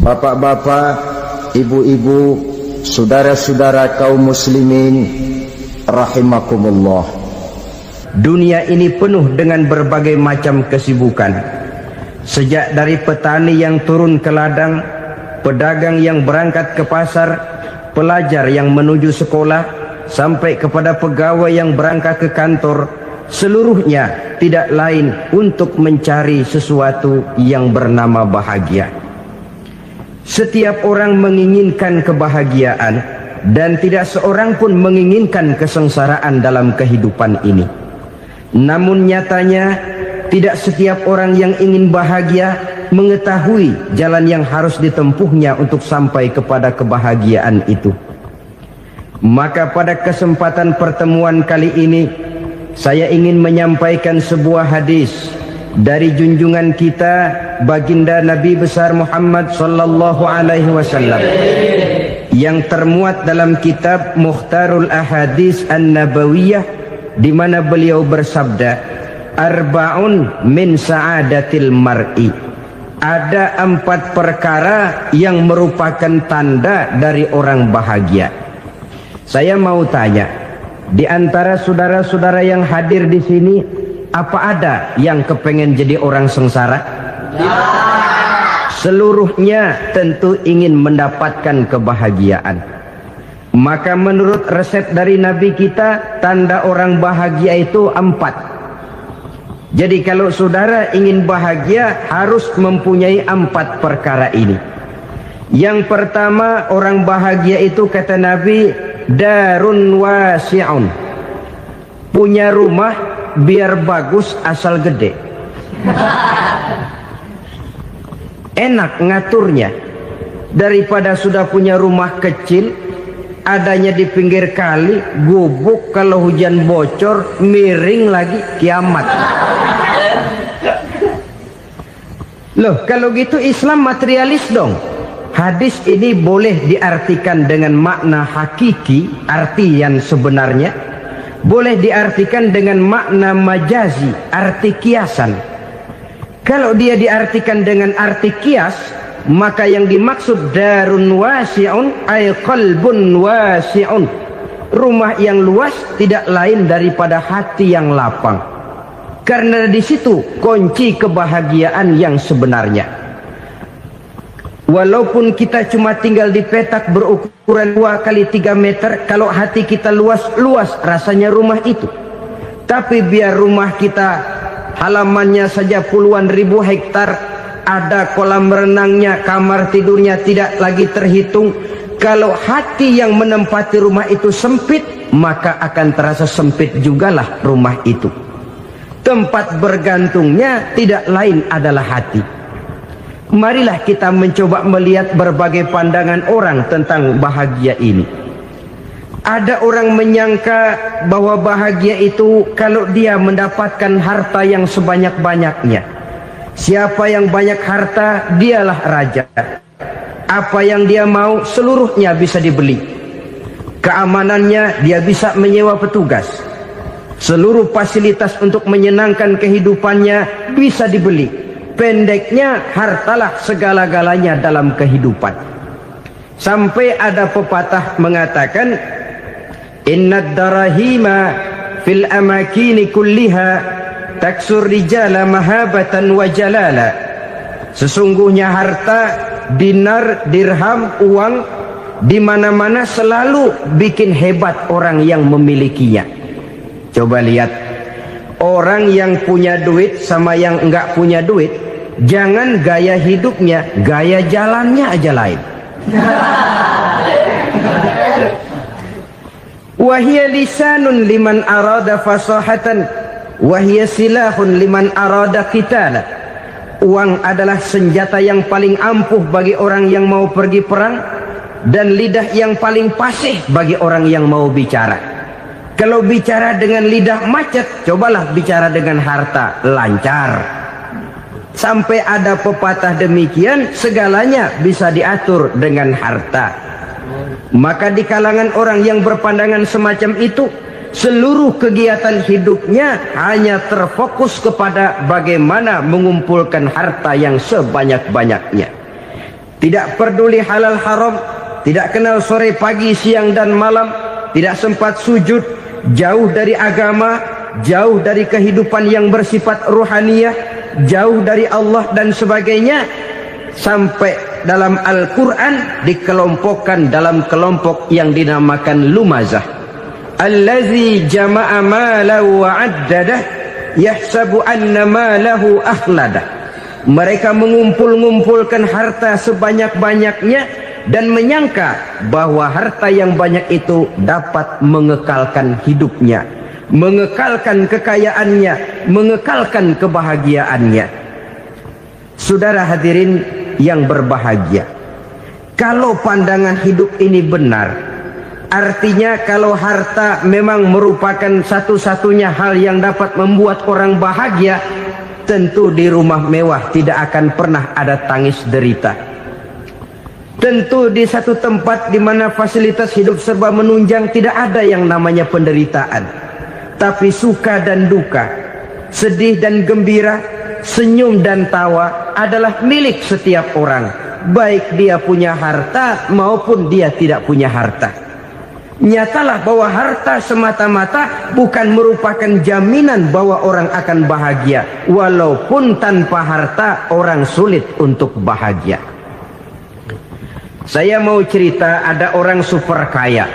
Bapak-bapak, ibu-ibu, saudara-saudara kaum muslimin rahimakumullah. Dunia ini penuh dengan berbagai macam kesibukan. Sejak dari petani yang turun ke ladang, pedagang yang berangkat ke pasar, pelajar yang menuju sekolah, sampai kepada pegawai yang berangkat ke kantor, seluruhnya tidak lain untuk mencari sesuatu yang bernama bahagia. Setiap orang menginginkan kebahagiaan, dan tidak seorang pun menginginkan kesengsaraan dalam kehidupan ini. Namun nyatanya tidak setiap orang yang ingin bahagia mengetahui jalan yang harus ditempuhnya untuk sampai kepada kebahagiaan itu. Maka pada kesempatan pertemuan kali ini, saya ingin menyampaikan sebuah hadis dari junjungan kita baginda Nabi besar Muhammad sallallahu alaihi wasallam yang termuat dalam kitab Mukhtarul Ahadits An-Nabawiyah, di mana beliau bersabda, arba'un min sa'adatil mar'i. Ada 4 perkara yang merupakan tanda dari orang bahagia. Saya mau tanya, di antara saudara-saudara yang hadir di sini, apa ada yang kepengen jadi orang sengsara? Ya. Seluruhnya tentu ingin mendapatkan kebahagiaan. Maka menurut resep dari Nabi kita, tanda orang bahagia itu 4. Jadi kalau saudara ingin bahagia, harus mempunyai 4 perkara ini. Yang pertama, orang bahagia itu kata Nabi, darun wasi'un. Punya rumah biar bagus asal gede. Enak ngaturnya. Daripada sudah punya rumah kecil, adanya di pinggir kali, gubuk, kalau hujan bocor, miring lagi, kiamat. Loh, kalau gitu Islam materialis dong. Hadis ini boleh diartikan dengan makna hakiki, arti yang sebenarnya. Boleh diartikan dengan makna majazi, arti kiasan. Kalau dia diartikan dengan arti kias, maka yang dimaksud darun wasi'un ay qalbun wasi'un. Rumah yang luas tidak lain daripada hati yang lapang. Karena di situ kunci kebahagiaan yang sebenarnya. Walaupun kita cuma tinggal di petak berukuran 2 kali 3 meter, kalau hati kita luas rasanya rumah itu. Tapi biar rumah kita halamannya saja puluhan ribu hektar, ada kolam renangnya, kamar tidurnya tidak lagi terhitung. Kalau hati yang menempati rumah itu sempit, maka akan terasa sempit jugalah rumah itu. Tempat bergantungnya tidak lain adalah hati. Marilah kita mencoba melihat berbagai pandangan orang tentang bahagia ini. Ada orang menyangka bahwa bahagia itu kalau dia mendapatkan harta yang sebanyak-banyaknya. Siapa yang banyak harta, dialah raja. Apa yang dia mau, seluruhnya bisa dibeli. Keamanannya, dia bisa menyewa petugas. Seluruh fasilitas untuk menyenangkan kehidupannya bisa dibeli. Pendeknya, hartalah segala-galanya dalam kehidupan. Sampai ada pepatah mengatakan, innad darahima fil amakini kulliha taksur rijala mahabatan wa jalala. Sesungguhnya harta, dinar, dirham, uang, di mana-mana selalu bikin hebat orang yang memilikinya. Coba lihat, orang yang punya duit sama yang enggak punya duit, jangan gaya hidupnya, gaya jalannya aja lain. Wahia lisanun liman arada fasahatan, wahia silahun liman arada qitala. Uang adalah senjata yang paling ampuh bagi orang yang mau pergi perang, dan lidah yang paling fasih bagi orang yang mau bicara. Kalau bicara dengan lidah macet, cobalah bicara dengan harta, lancar. Sampai ada pepatah demikian, segalanya bisa diatur dengan harta. Maka di kalangan orang yang berpandangan semacam itu, seluruh kegiatan hidupnya hanya terfokus kepada bagaimana mengumpulkan harta yang sebanyak-banyaknya. tidak peduli halal haram, tidak kenal sore pagi siang dan malam, tidak sempat sujud, jauh dari agama, jauh dari kehidupan yang bersifat ruhaniyah, jauh dari Allah dan sebagainya, sampai dalam Al-Quran dikelompokkan dalam kelompok yang dinamakan lumazah. Allazi jama'a malahu wa 'addadah yahsabu anna malahu akhladah. Mereka mengumpul-ngumpulkan harta sebanyak-banyaknya dan menyangka bahwa harta yang banyak itu dapat mengekalkan hidupnya, mengekalkan kekayaannya, mengekalkan kebahagiaannya. Saudara hadirin yang berbahagia, kalau pandangan hidup ini benar, artinya kalau harta memang merupakan satu-satunya hal yang dapat membuat orang bahagia, tentu di rumah mewah tidak akan pernah ada tangis derita. Tentu di satu tempat di mana fasilitas hidup serba menunjang tidak ada yang namanya penderitaan. Tapi suka dan duka, sedih dan gembira, senyum dan tawa adalah milik setiap orang, baik dia punya harta maupun dia tidak punya harta. Nyatalah bahwa harta semata-mata bukan merupakan jaminan bahwa orang akan bahagia. Walaupun tanpa harta orang sulit untuk bahagia. Saya mau cerita, ada orang super kaya,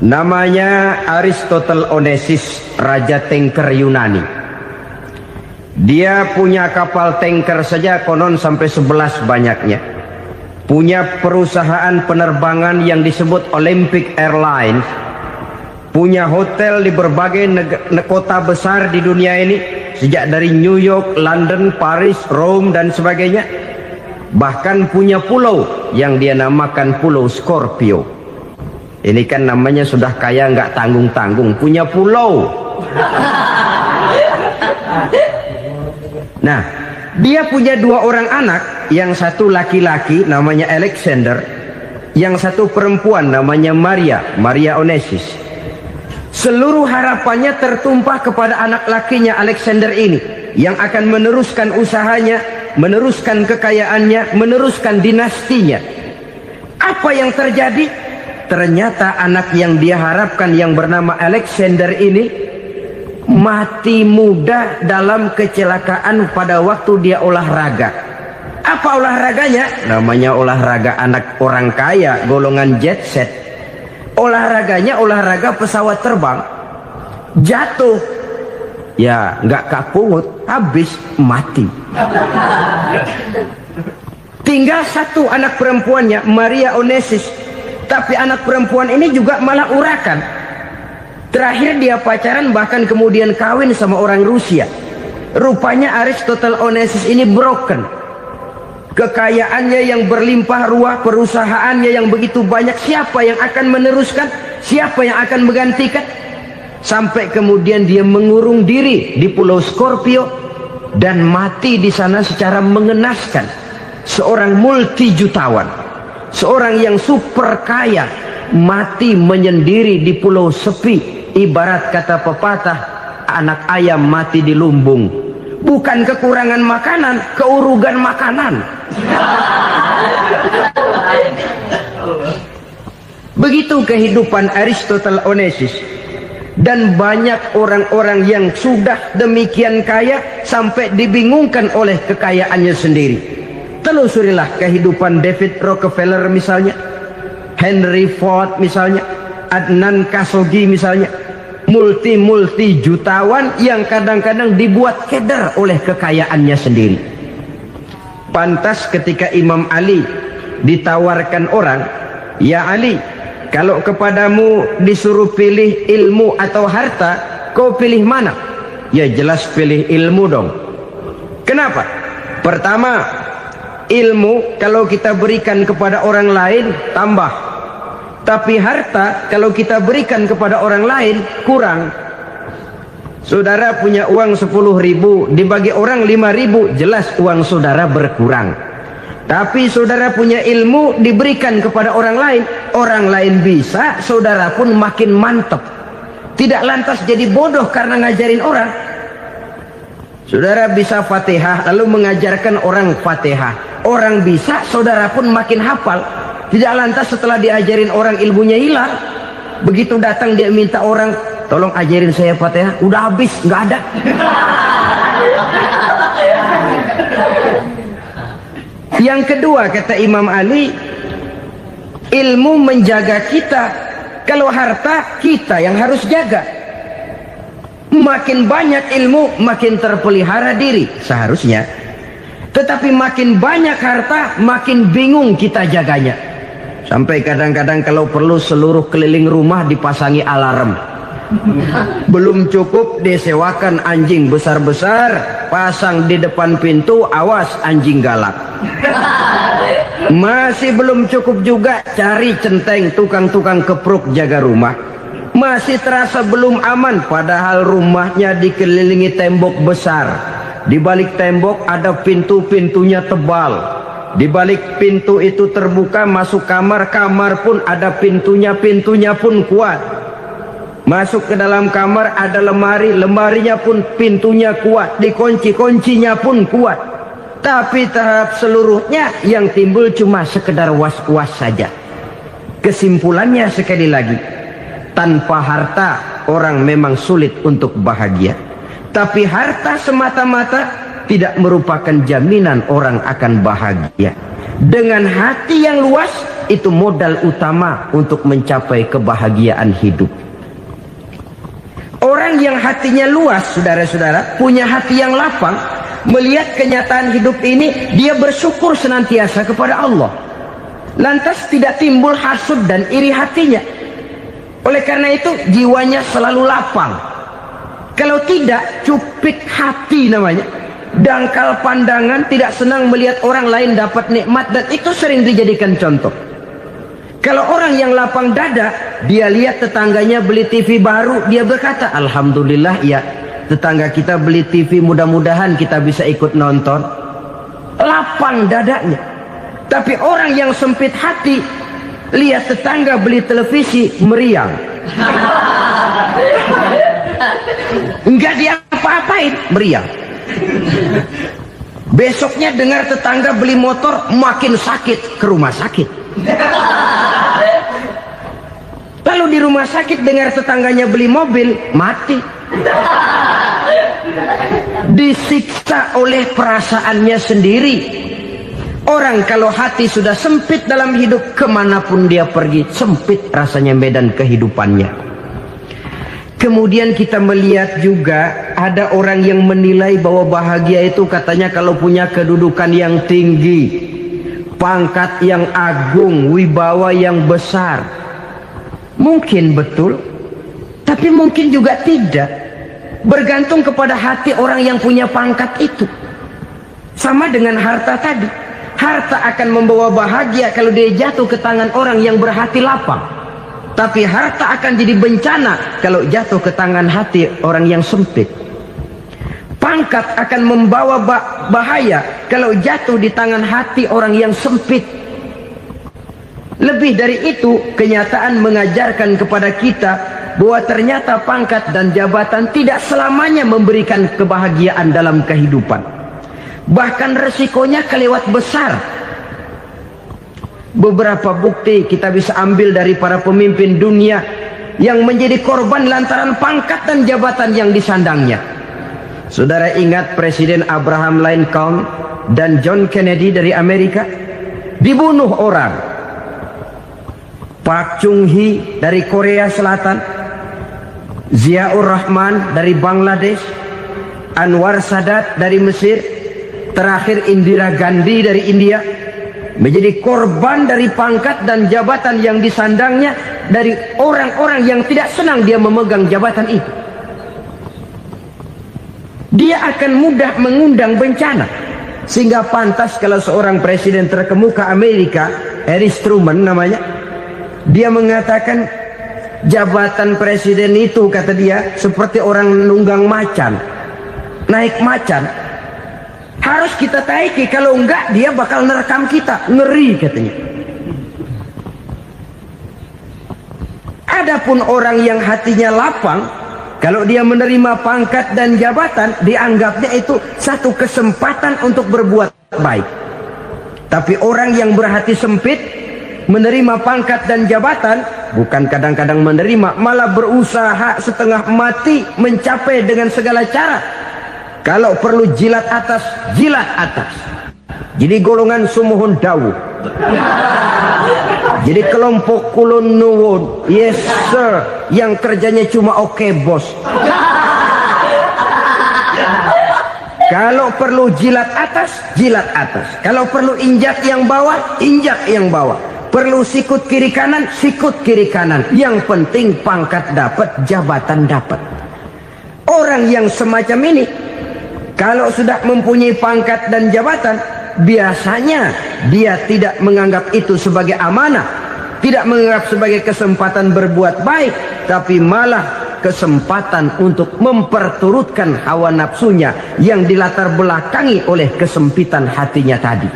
namanya Aristotle Onassis, Raja Tanker Yunani. Dia punya kapal tanker saja konon sampai 11 banyaknya. Punya perusahaan penerbangan yang disebut Olympic Airlines. Punya hotel di berbagai kota besar di dunia ini, sejak dari New York, London, Paris, Rome dan sebagainya. Bahkan punya pulau yang dia namakan Pulau Scorpio. Ini kan namanya sudah kaya nggak tanggung-tanggung, punya pulau. Nah, dia punya 2 orang anak, yang satu laki-laki namanya Alexander, yang satu perempuan namanya Maria Onassis. Seluruh harapannya tertumpah kepada anak lakinya Alexander ini, yang akan meneruskan usahanya, meneruskan kekayaannya, meneruskan dinastinya. Apa yang terjadi? Ternyata anak yang dia harapkan yang bernama Alexander ini mati muda dalam kecelakaan pada waktu dia olahraga. Apa olahraganya? Namanya olahraga anak orang kaya, golongan jet set. Olahraganya olahraga pesawat terbang. Jatuh, ya nggak kapungut, habis mati. Tinggal satu anak perempuannya, Maria Onassis. Tapi anak perempuan ini juga malah urakan. Terakhir dia pacaran, bahkan kemudian kawin sama orang Rusia. Rupanya Aristotle Onassis ini broken. Kekayaannya yang berlimpah ruah, perusahaannya yang begitu banyak, siapa yang akan meneruskan? Siapa yang akan menggantikan? Sampai kemudian dia mengurung diri di Pulau Scorpio dan mati di sana secara mengenaskan. Seorang multijutawan, seorang yang super kaya, mati menyendiri di pulau sepi. Ibarat kata pepatah, anak ayam mati di lumbung. Bukan kekurangan makanan, keurugan makanan. Begitu kehidupan Aristotle Onassis. Dan banyak orang-orang yang sudah demikian kaya sampai dibingungkan oleh kekayaannya sendiri. Telusurilah kehidupan David Rockefeller misalnya, Henry Ford misalnya, Adnan Khashoggi misalnya. Multi jutawan yang kadang-kadang dibuat keder oleh kekayaannya sendiri. Pantas ketika Imam Ali ditawarkan orang, "Ya Ali, kalau kepadamu disuruh pilih ilmu atau harta, kau pilih mana?" Ya jelas pilih ilmu dong. Kenapa? Pertama, ilmu kalau kita berikan kepada orang lain tambah. Tapi harta kalau kita berikan kepada orang lain kurang. Saudara punya uang 10.000, dibagi orang 5.000, jelas uang saudara berkurang. Tapi saudara punya ilmu, diberikan kepada orang lain bisa, saudara pun makin mantap. Tidak lantas jadi bodoh karena ngajarin orang. Saudara bisa Fatihah lalu mengajarkan orang Fatihah. Orang bisa, saudara pun makin hafal. Tidak lantas setelah diajarin orang ilmunya hilang. Begitu datang dia minta orang, tolong ajarin saya Fatihah. Udah habis, nggak ada. Yang kedua kata Imam Ali, ilmu menjaga kita. Kalau harta, kita yang harus jaga. Makin banyak ilmu, makin terpelihara diri seharusnya. Tetapi makin banyak harta, makin bingung kita jaganya. Sampai kadang-kadang kalau perlu seluruh keliling rumah dipasangi alarm. Belum cukup disewakan anjing besar-besar, pasang di depan pintu, awas anjing galak. Masih belum cukup juga, cari centeng tukang-tukang kepruk jaga rumah. Masih terasa belum aman, padahal rumahnya dikelilingi tembok besar. Di balik tembok ada pintu-pintunya tebal. Di balik pintu itu terbuka masuk kamar, kamar pun ada pintunya, pintunya pun kuat. Masuk ke dalam kamar ada lemari, lemarinya pun pintunya kuat, dikunci, kuncinya pun kuat. Tapi terhadap seluruhnya yang timbul cuma sekedar was-was saja. Kesimpulannya sekali lagi, tanpa harta orang memang sulit untuk bahagia. Tapi harta semata-mata tidak merupakan jaminan orang akan bahagia. Dengan hati yang luas, itu modal utama untuk mencapai kebahagiaan hidup. Orang yang hatinya luas, saudara-saudara, punya hati yang lapang, melihat kenyataan hidup ini, dia bersyukur senantiasa kepada Allah. Lantas tidak timbul hasud dan iri hatinya. Oleh karena itu jiwanya selalu lapang. Kalau tidak, cupik hati namanya. Dangkal pandangan, tidak senang melihat orang lain dapat nikmat, dan itu sering dijadikan contoh. Kalau orang yang lapang dada, dia lihat tetangganya beli TV baru, dia berkata, alhamdulillah ya, tetangga kita beli TV, mudah-mudahan kita bisa ikut nonton. Lapang dadanya. Tapi orang yang sempit hati, lihat tetangga beli televisi, meriang. Enggak dia apa-apain, meriang. Besoknya dengar tetangga beli motor, makin sakit, ke rumah sakit. Lalu di rumah sakit dengar tetangganya beli mobil, mati. Disiksa oleh perasaannya sendiri. Orang kalau hati sudah sempit dalam hidup, kemanapun dia pergi, sempit rasanya medan kehidupannya. Kemudian kita melihat juga ada orang yang menilai bahwa bahagia itu katanya kalau punya kedudukan yang tinggi, pangkat yang agung, wibawa yang besar. Mungkin betul, tapi mungkin juga tidak. Bergantung kepada hati orang yang punya pangkat itu. Sama dengan harta tadi. Harta akan membawa bahagia kalau dia jatuh ke tangan orang yang berhati lapang. Tapi harta akan jadi bencana kalau jatuh ke tangan hati orang yang sempit. Pangkat akan membawa bahaya kalau jatuh di tangan hati orang yang sempit. Lebih dari itu, kenyataan mengajarkan kepada kita bahwa ternyata pangkat dan jabatan tidak selamanya memberikan kebahagiaan dalam kehidupan. Bahkan resikonya kelewat besar. Beberapa bukti kita bisa ambil dari para pemimpin dunia yang menjadi korban lantaran pangkat dan jabatan yang disandangnya. Saudara ingat Presiden Abraham Lincoln dan John Kennedy dari Amerika? Dibunuh orang. Park Chung-hee dari Korea Selatan, Ziaur Rahman dari Bangladesh, Anwar Sadat dari Mesir, terakhir Indira Gandhi dari India, menjadi korban dari pangkat dan jabatan yang disandangnya dari orang-orang yang tidak senang dia memegang jabatan itu. Dia akan mudah mengundang bencana. Sehingga pantas kalau seorang presiden terkemuka Amerika, Harry Truman namanya, dia mengatakan jabatan presiden itu, kata dia, seperti orang nunggang macan, naik macan. Harus kita taiki, kalau enggak dia bakal nerekam kita, ngeri katanya. Adapun orang yang hatinya lapang, Kalau dia menerima pangkat dan jabatan, dianggapnya itu satu kesempatan untuk berbuat baik. Tapi orang yang berhati sempit, menerima pangkat dan jabatan, bukan kadang-kadang menerima, malah berusaha setengah mati mencapai dengan segala cara. Kalau perlu jilat atas, jilat atas. Jadi golongan sumuhun dawu. Jadi kelompok kulon nuwun, yes sir, yang kerjanya cuma oke bos. Kalau perlu jilat atas, jilat atas. Kalau perlu injak yang bawah, injak yang bawah. Perlu sikut kiri kanan, sikut kiri kanan. Yang penting pangkat dapat, jabatan dapat. Orang yang semacam ini, kalau sudah mempunyai pangkat dan jabatan, biasanya dia tidak menganggap itu sebagai amanah, tidak menganggap sebagai kesempatan berbuat baik, tapi malah kesempatan untuk memperturutkan hawa nafsunya yang dilatar belakangi oleh kesempitan hatinya tadi.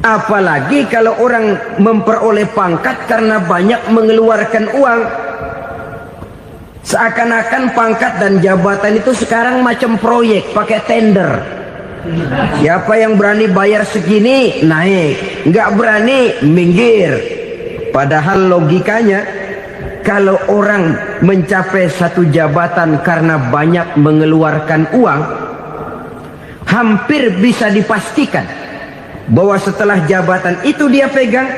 Apalagi kalau orang memperoleh pangkat karena banyak mengeluarkan uang. Seakan-akan pangkat dan jabatan itu sekarang macam proyek, pakai tender. Siapa yang berani bayar segini, naik. Nggak berani, minggir. Padahal logikanya, kalau orang mencapai satu jabatan karena banyak mengeluarkan uang, hampir bisa dipastikan bahwa setelah jabatan itu dia pegang,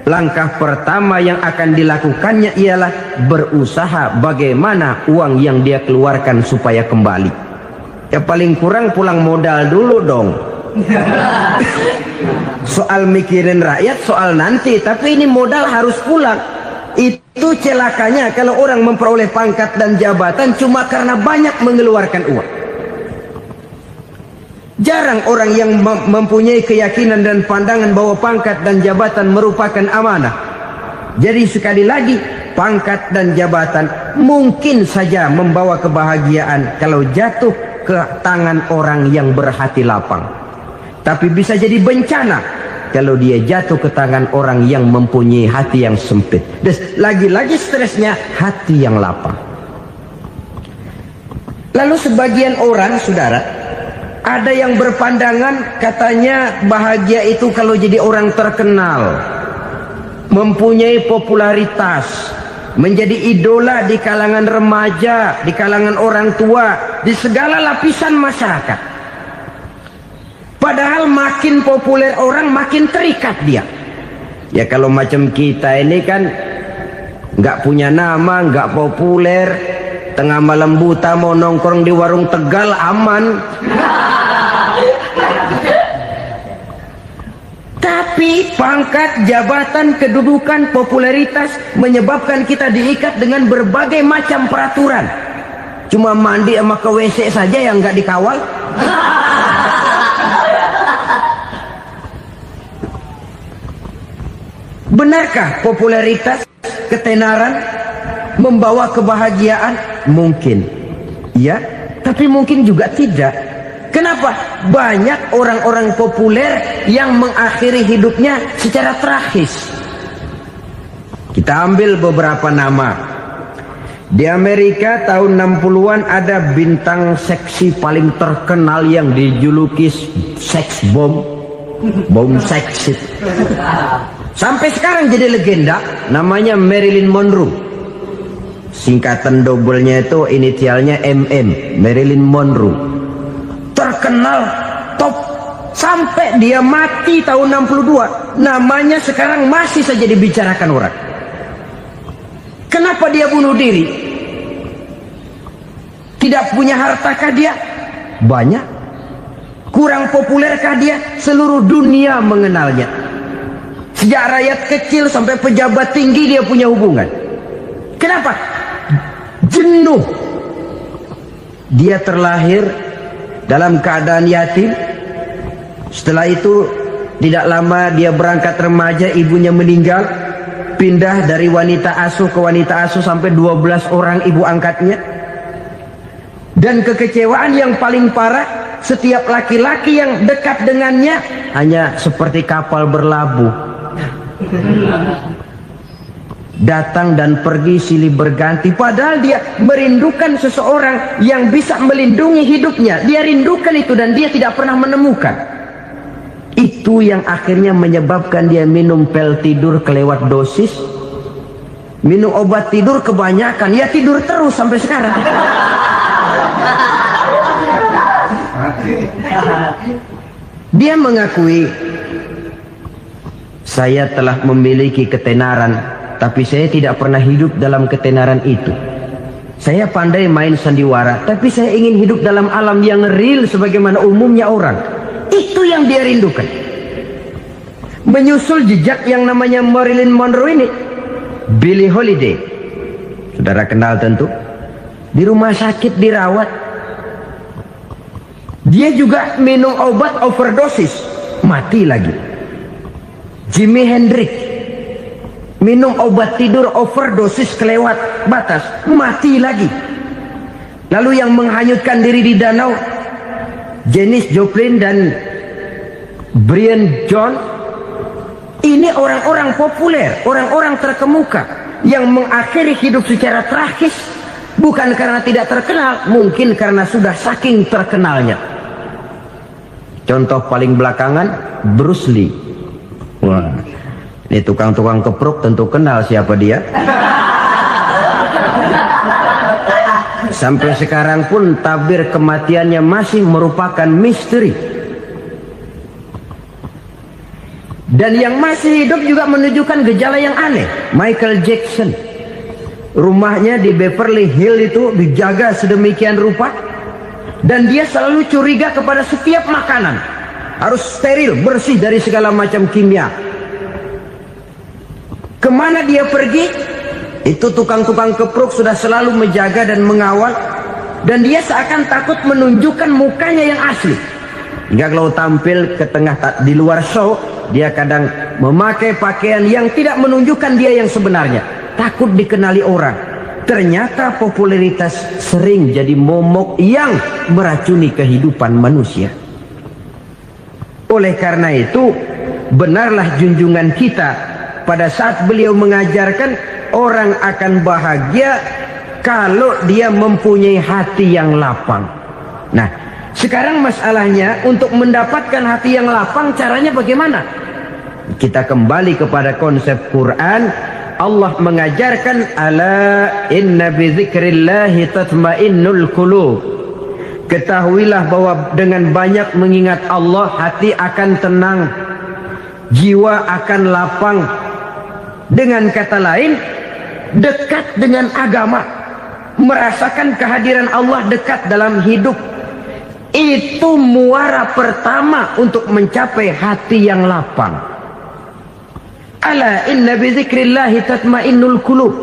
langkah pertama yang akan dilakukannya ialah berusaha bagaimana uang yang dia keluarkan supaya kembali. Ya paling kurang pulang modal dulu dong. Soal mikirin rakyat soal nanti, tapi ini modal harus pulang. Itu celakanya kalau orang memperoleh pangkat dan jabatan cuma karena banyak mengeluarkan uang. Jarang orang yang mempunyai keyakinan dan pandangan bahwa pangkat dan jabatan merupakan amanah. Jadi sekali lagi, pangkat dan jabatan mungkin saja membawa kebahagiaan kalau jatuh ke tangan orang yang berhati lapang. Tapi bisa jadi bencana kalau dia jatuh ke tangan orang yang mempunyai hati yang sempit. Dan lagi-lagi stresnya hati yang lapang. Lalu sebagian orang, saudara, ada yang berpandangan katanya bahagia itu kalau jadi orang terkenal, mempunyai popularitas, menjadi idola di kalangan remaja, di kalangan orang tua, di segala lapisan masyarakat. Padahal makin populer orang, makin terikat dia. Ya kalau macam kita ini kan nggak punya nama, nggak populer, tengah malam buta mau nongkrong di warung Tegal aman. Tapi pangkat, jabatan, kedudukan, popularitas menyebabkan kita diikat dengan berbagai macam peraturan. Cuma mandi sama ke WC saja yang nggak dikawal. Benarkah popularitas, ketenaran membawa kebahagiaan? Mungkin. Ya, tapi mungkin juga tidak. Kenapa? Banyak orang-orang populer yang mengakhiri hidupnya secara tragis. Kita ambil beberapa nama. Di Amerika tahun 60-an ada bintang seksi paling terkenal yang dijuluki sex bomb. Bom seksi. Sampai sekarang jadi legenda, namanya Marilyn Monroe. Singkatan doublenya itu inisialnya MM, Marilyn Monroe. Terkenal, top, sampai dia mati tahun 62. Namanya sekarang masih saja dibicarakan orang. Kenapa dia bunuh diri? Tidak punya hartakah dia? Banyak. Kurang populerkah dia? Seluruh dunia mengenalnya. Sejak rakyat kecil sampai pejabat tinggi dia punya hubungan. Kenapa? Jenuh. Dia terlahir dalam keadaan yatim. Setelah itu tidak lama dia berangkat remaja, ibunya meninggal. Pindah dari wanita asuh ke wanita asuh sampai 12 orang ibu angkatnya. Dan kekecewaan yang paling parah, setiap laki-laki yang dekat dengannya hanya seperti kapal berlabuh. datang dan pergi silih berganti, padahal dia merindukan seseorang yang bisa melindungi hidupnya. Dia rindukan itu dan dia tidak pernah menemukan. Itu yang akhirnya menyebabkan dia minum pil tidur kelewat dosis, minum obat tidur kebanyakan, ya tidur terus sampai sekarang. Dia mengakui, saya telah memiliki ketenaran, tapi saya tidak pernah hidup dalam ketenaran itu. Saya pandai main sandiwara, tapi saya ingin hidup dalam alam yang real sebagaimana umumnya orang. Itu yang dia rindukan. Menyusul jejak yang namanya Marilyn Monroe ini, Billie Holiday, saudara kenal tentu, di rumah sakit dirawat. Dia juga minum obat overdosis, mati lagi. Jimi Hendrix minum obat tidur overdosis kelewat batas, mati lagi. Lalu yang menghanyutkan diri di danau, Janis Joplin dan Brian Jones. Ini orang-orang populer, orang-orang terkemuka yang mengakhiri hidup secara tragis, bukan karena tidak terkenal, mungkin karena sudah saking terkenalnya. Contoh paling belakangan, Bruce Lee. Wah, ini tukang-tukang kepruk tentu kenal siapa dia. Sampai sekarang pun tabir kematiannya masih merupakan misteri. Dan yang masih hidup juga menunjukkan gejala yang aneh. Michael Jackson, rumahnya di Beverly Hills itu dijaga sedemikian rupa, dan dia selalu curiga kepada setiap makanan harus steril, bersih dari segala macam kimia. Kemana dia pergi, itu tukang-tukang kepruk sudah selalu menjaga dan mengawal, dan dia seakan takut menunjukkan mukanya yang asli. Hingga kalau tampil ke tengah di luar show, dia kadang memakai pakaian yang tidak menunjukkan dia yang sebenarnya, takut dikenali orang. Ternyata popularitas sering jadi momok yang meracuni kehidupan manusia. Oleh karena itu, benarlah junjungan kita pada saat beliau mengajarkan orang akan bahagia kalau dia mempunyai hati yang lapang. Nah, sekarang masalahnya untuk mendapatkan hati yang lapang, caranya bagaimana? Kita kembali kepada konsep Quran. Allah mengajarkan, ala inna bi dzikrillahi tatmainnul qulub. Ketahuilah bahwa dengan banyak mengingat Allah, hati akan tenang, jiwa akan lapang. Dengan kata lain, dekat dengan agama, merasakan kehadiran Allah dekat dalam hidup. Itu muara pertama untuk mencapai hati yang lapang. Ala inna bi dzikrillahi tatmainnul qulub.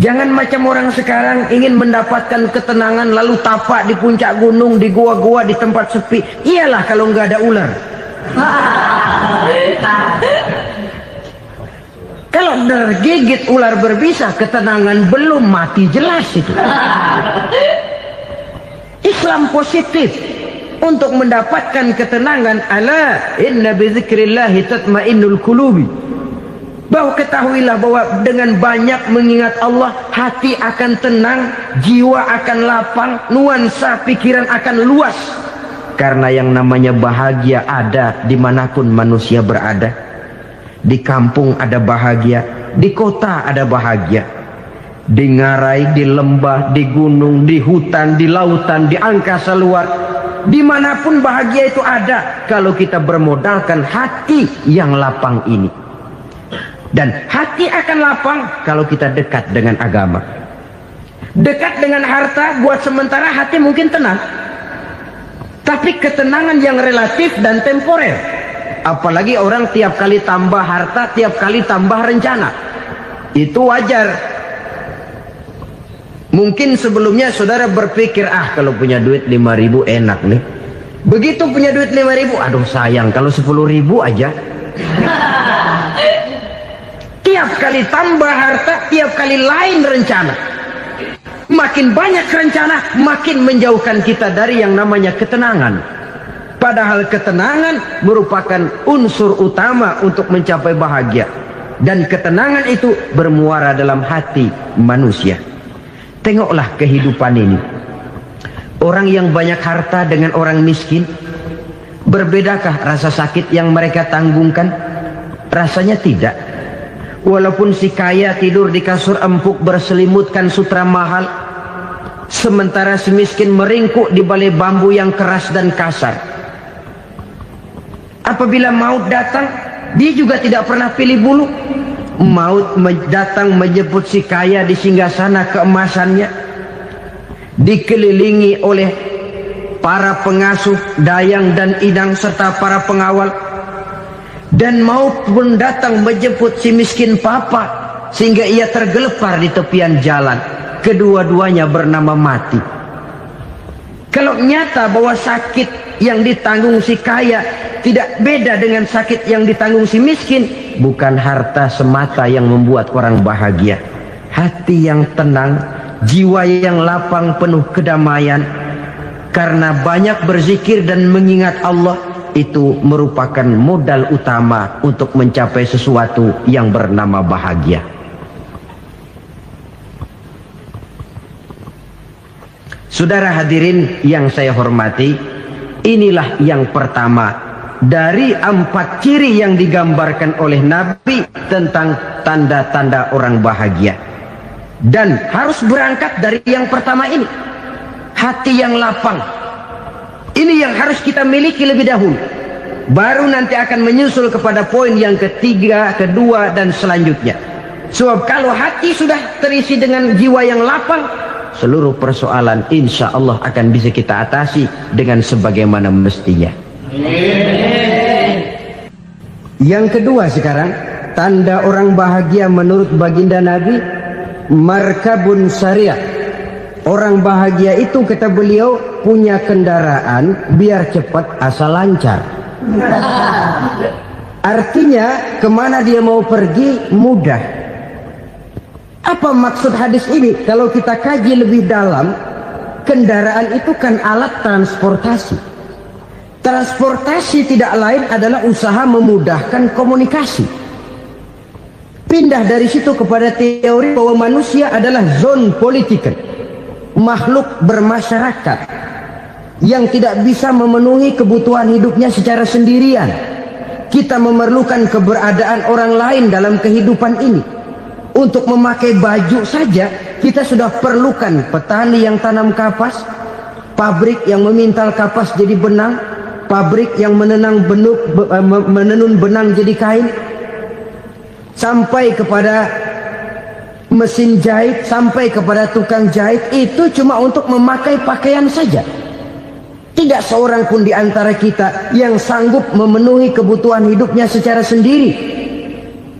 Jangan macam orang sekarang ingin mendapatkan ketenangan lalu tapak di puncak gunung, di gua-gua, di tempat sepi. Iyalah kalau nggak ada ular. Kalau tergigit ular berbisa, ketenangan belum, mati jelas itu. Islam positif untuk mendapatkan ketenangan. Ala inna bi dzikrillahi tatmainnul qulubi. Bahwa ketahuilah bahwa dengan banyak mengingat Allah, hati akan tenang, jiwa akan lapang, nuansa pikiran akan luas. Karena yang namanya bahagia ada dimanapun manusia berada. Di kampung ada bahagia, di kota ada bahagia, di ngarai, di lembah, di gunung, di hutan, di lautan, di angkasa luar, dimanapun bahagia itu ada kalau kita bermodalkan hati yang lapang ini. Dan hati akan lapang kalau kita dekat dengan agama. Dekat dengan harta buat sementara hati mungkin tenang, tapi ketenangan yang relatif dan temporer. Apalagi orang tiap kali tambah harta, tiap kali tambah rencana. Itu wajar. Mungkin sebelumnya saudara berpikir, kalau punya duit 5.000 enak nih. Begitu punya duit 5.000, aduh sayang kalau 10.000 aja. Tiap kali tambah harta, tiap kali lain rencana. Makin banyak rencana, makin menjauhkan kita dari yang namanya ketenangan. Padahal ketenangan merupakan unsur utama untuk mencapai bahagia. dan ketenangan itu bermuara dalam hati manusia. Tengoklah kehidupan ini. Orang yang banyak harta dengan orang miskin, berbedakah rasa sakit yang mereka tanggungkan? Rasanya tidak. Walaupun si kaya tidur di kasur empuk berselimutkan sutra mahal, sementara si miskin meringkuk di balai bambu yang keras dan kasar. Apabila maut datang, dia juga tidak pernah pilih bulu. Maut datang menjemput si kaya di singgasana keemasannya, dikelilingi oleh para pengasuh, dayang dan inang serta para pengawal. Dan maut pun datang menjemput si miskin papa, sehingga ia tergelepar di tepian jalan. Kedua-duanya bernama mati. Kalau nyata bahwa sakit yang ditanggung si kaya tidak beda dengan sakit yang ditanggung si miskin, bukan harta semata yang membuat orang bahagia. Hati yang tenang, jiwa yang lapang penuh kedamaian karena banyak berzikir dan mengingat Allah, itu merupakan modal utama untuk mencapai sesuatu yang bernama bahagia. Saudara hadirin yang saya hormati, inilah yang pertama dari 4 ciri yang digambarkan oleh Nabi tentang tanda-tanda orang bahagia. Dan harus berangkat dari yang pertama ini, hati yang lapang. Ini yang harus kita miliki lebih dahulu, baru nanti akan menyusul kepada poin yang ketiga, kedua dan selanjutnya. Sebab kalau hati sudah terisi dengan jiwa yang lapang, seluruh persoalan insya Allah akan bisa kita atasi dengan sebagaimana mestinya. Yang kedua sekarang, tanda orang bahagia menurut baginda Nabi, markabun syariah. Orang bahagia itu, kata beliau, punya kendaraan biar cepat asal lancar. Artinya kemana dia mau pergi mudah. Apa maksud hadis ini? Kalau kita kaji lebih dalam, kendaraan itu kan alat transportasi. Transportasi tidak lain adalah usaha memudahkan komunikasi. Pindah dari situ kepada teori bahwa manusia adalah zon political, makhluk bermasyarakat yang tidak bisa memenuhi kebutuhan hidupnya secara sendirian. Kita memerlukan keberadaan orang lain dalam kehidupan ini. Untuk memakai baju saja kita sudah perlukan petani yang tanam kapas, pabrik yang memintal kapas jadi benang, pabrik yang menenun benang jadi kain, sampai kepada mesin jahit, sampai kepada tukang jahit. Itu cuma untuk memakai pakaian saja. Tidak seorang pun di antara kita yang sanggup memenuhi kebutuhan hidupnya secara sendiri.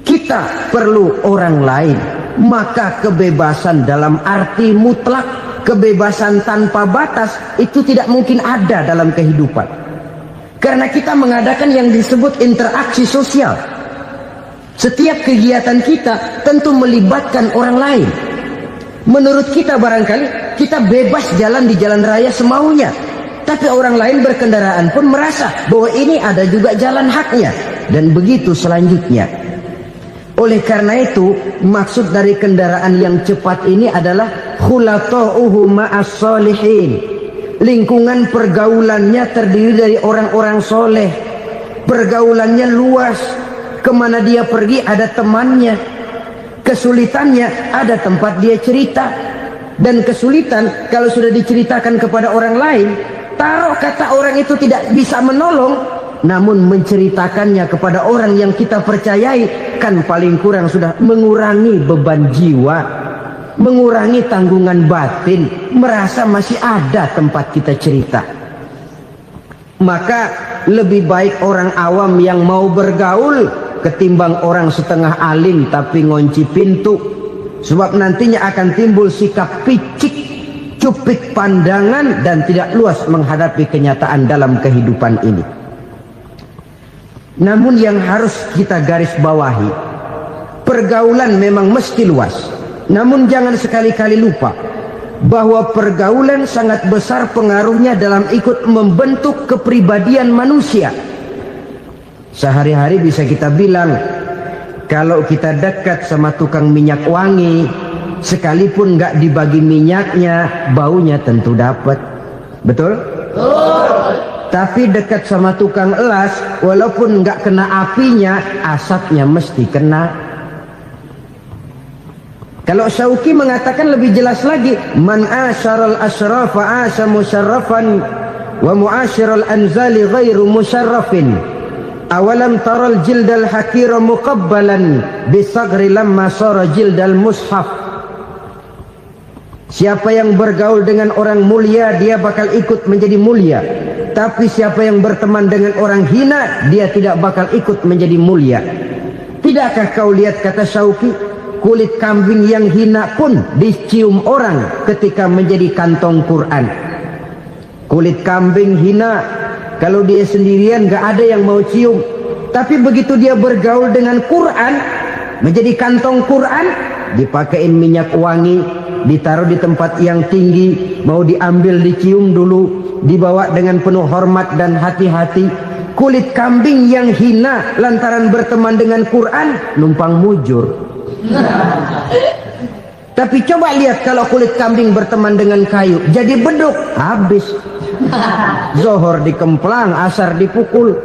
Kita perlu orang lain. Maka kebebasan dalam arti mutlak, kebebasan tanpa batas, itu tidak mungkin ada dalam kehidupan. Karena kita mengadakan yang disebut interaksi sosial. Setiap kegiatan kita tentu melibatkan orang lain. Menurut kita barangkali kita bebas jalan di jalan raya semaunya, tapi orang lain berkendaraan pun merasa bahwa ini ada juga jalan haknya. Dan begitu selanjutnya. Oleh karena itu, maksud dari kendaraan yang cepat ini adalah khulatuhu ma'as solihin. Lingkungan pergaulannya terdiri dari orang-orang soleh. Pergaulannya luas. Kemana dia pergi ada temannya. Kesulitannya ada tempat dia cerita. Dan kesulitan kalau sudah diceritakan kepada orang lain, taruh kata orang itu tidak bisa menolong, namun menceritakannya kepada orang yang kita percayai, kan paling kurang sudah mengurangi beban jiwa, mengurangi tanggungan batin, merasa masih ada tempat kita cerita. Maka lebih baik orang awam yang mau bergaul ketimbang orang setengah alim tapi ngunci pintu. Sebab nantinya akan timbul sikap picik, cupik pandangan, dan tidak luas menghadapi kenyataan dalam kehidupan ini. Namun yang harus kita garis bawahi, pergaulan memang mesti luas. Namun jangan sekali-kali lupa bahwa pergaulan sangat besar pengaruhnya dalam ikut membentuk kepribadian manusia. Sehari-hari bisa kita bilang, Kalau kita dekat sama tukang minyak wangi, sekalipun nggak dibagi minyaknya, baunya tentu dapat. Betul? Tapi dekat sama tukang elas, walaupun nggak kena apinya, asapnya mesti kena. Kalau Syauqi mengatakan lebih jelas lagi, man asyaral asrafa asa musyarrafan wa muasyiral anzali ghairu musyarrafin. Awalam taral jildal hakira muqabbalan bisagri lamma sara jildal mushaf. Siapa yang bergaul dengan orang mulia, dia bakal ikut menjadi mulia. Tapi siapa yang berteman dengan orang hina, dia tidak bakal ikut menjadi mulia. Tidakkah kau lihat, kata Syauqi, kulit kambing yang hina pun dicium orang ketika menjadi kantong Quran. Kulit kambing hina, kalau dia sendirian gak ada yang mau cium. Tapi begitu dia bergaul dengan Quran, menjadi kantong Quran, dipakein minyak wangi, ditaruh di tempat yang tinggi, mau diambil dicium dulu, dibawa dengan penuh hormat dan hati-hati. Kulit kambing yang hina lantaran berteman dengan Quran, numpang mujur. Tapi coba lihat kalau kulit kambing berteman dengan kayu, jadi beduk, habis. Zohor dikemplang, asar dipukul.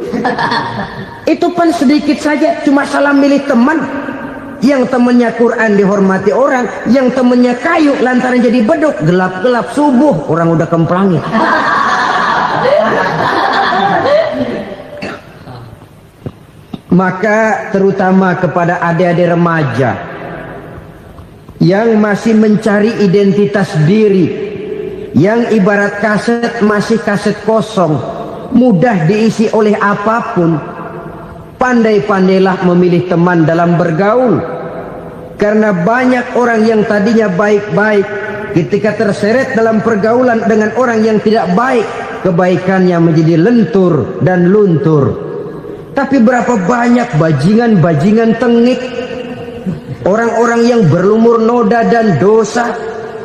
Itu pun sedikit saja, cuma salah milih teman. Yang temannya Quran dihormati orang, yang temannya kayu lantaran jadi beduk, gelap-gelap subuh orang udah kemplangin. Maka terutama kepada adik-adik remaja yang masih mencari identitas diri, yang ibarat kaset masih kaset kosong, mudah diisi oleh apapun, pandai-pandailah memilih teman dalam bergaul. Karena banyak orang yang tadinya baik-baik, ketika terseret dalam pergaulan dengan orang yang tidak baik, kebaikannya menjadi lentur dan luntur. Tapi berapa banyak bajingan-bajingan tengik, orang-orang yang berlumur noda dan dosa,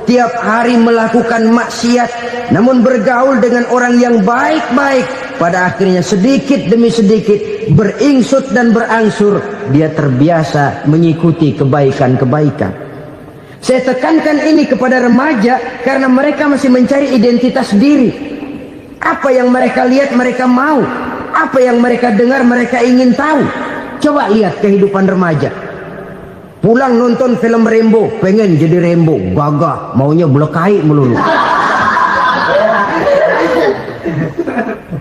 tiap hari melakukan maksiat, namun bergaul dengan orang yang baik-baik, pada akhirnya sedikit demi sedikit beringsut dan berangsur dia terbiasa mengikuti kebaikan-kebaikan. Saya tekankan ini kepada remaja karena mereka masih mencari identitas diri. Apa yang mereka lihat mereka mau, apa yang mereka dengar mereka ingin tahu. Coba lihat kehidupan remaja. Pulang nonton film Rambo, pengen jadi Rambo, gagah, maunya belekai melulu.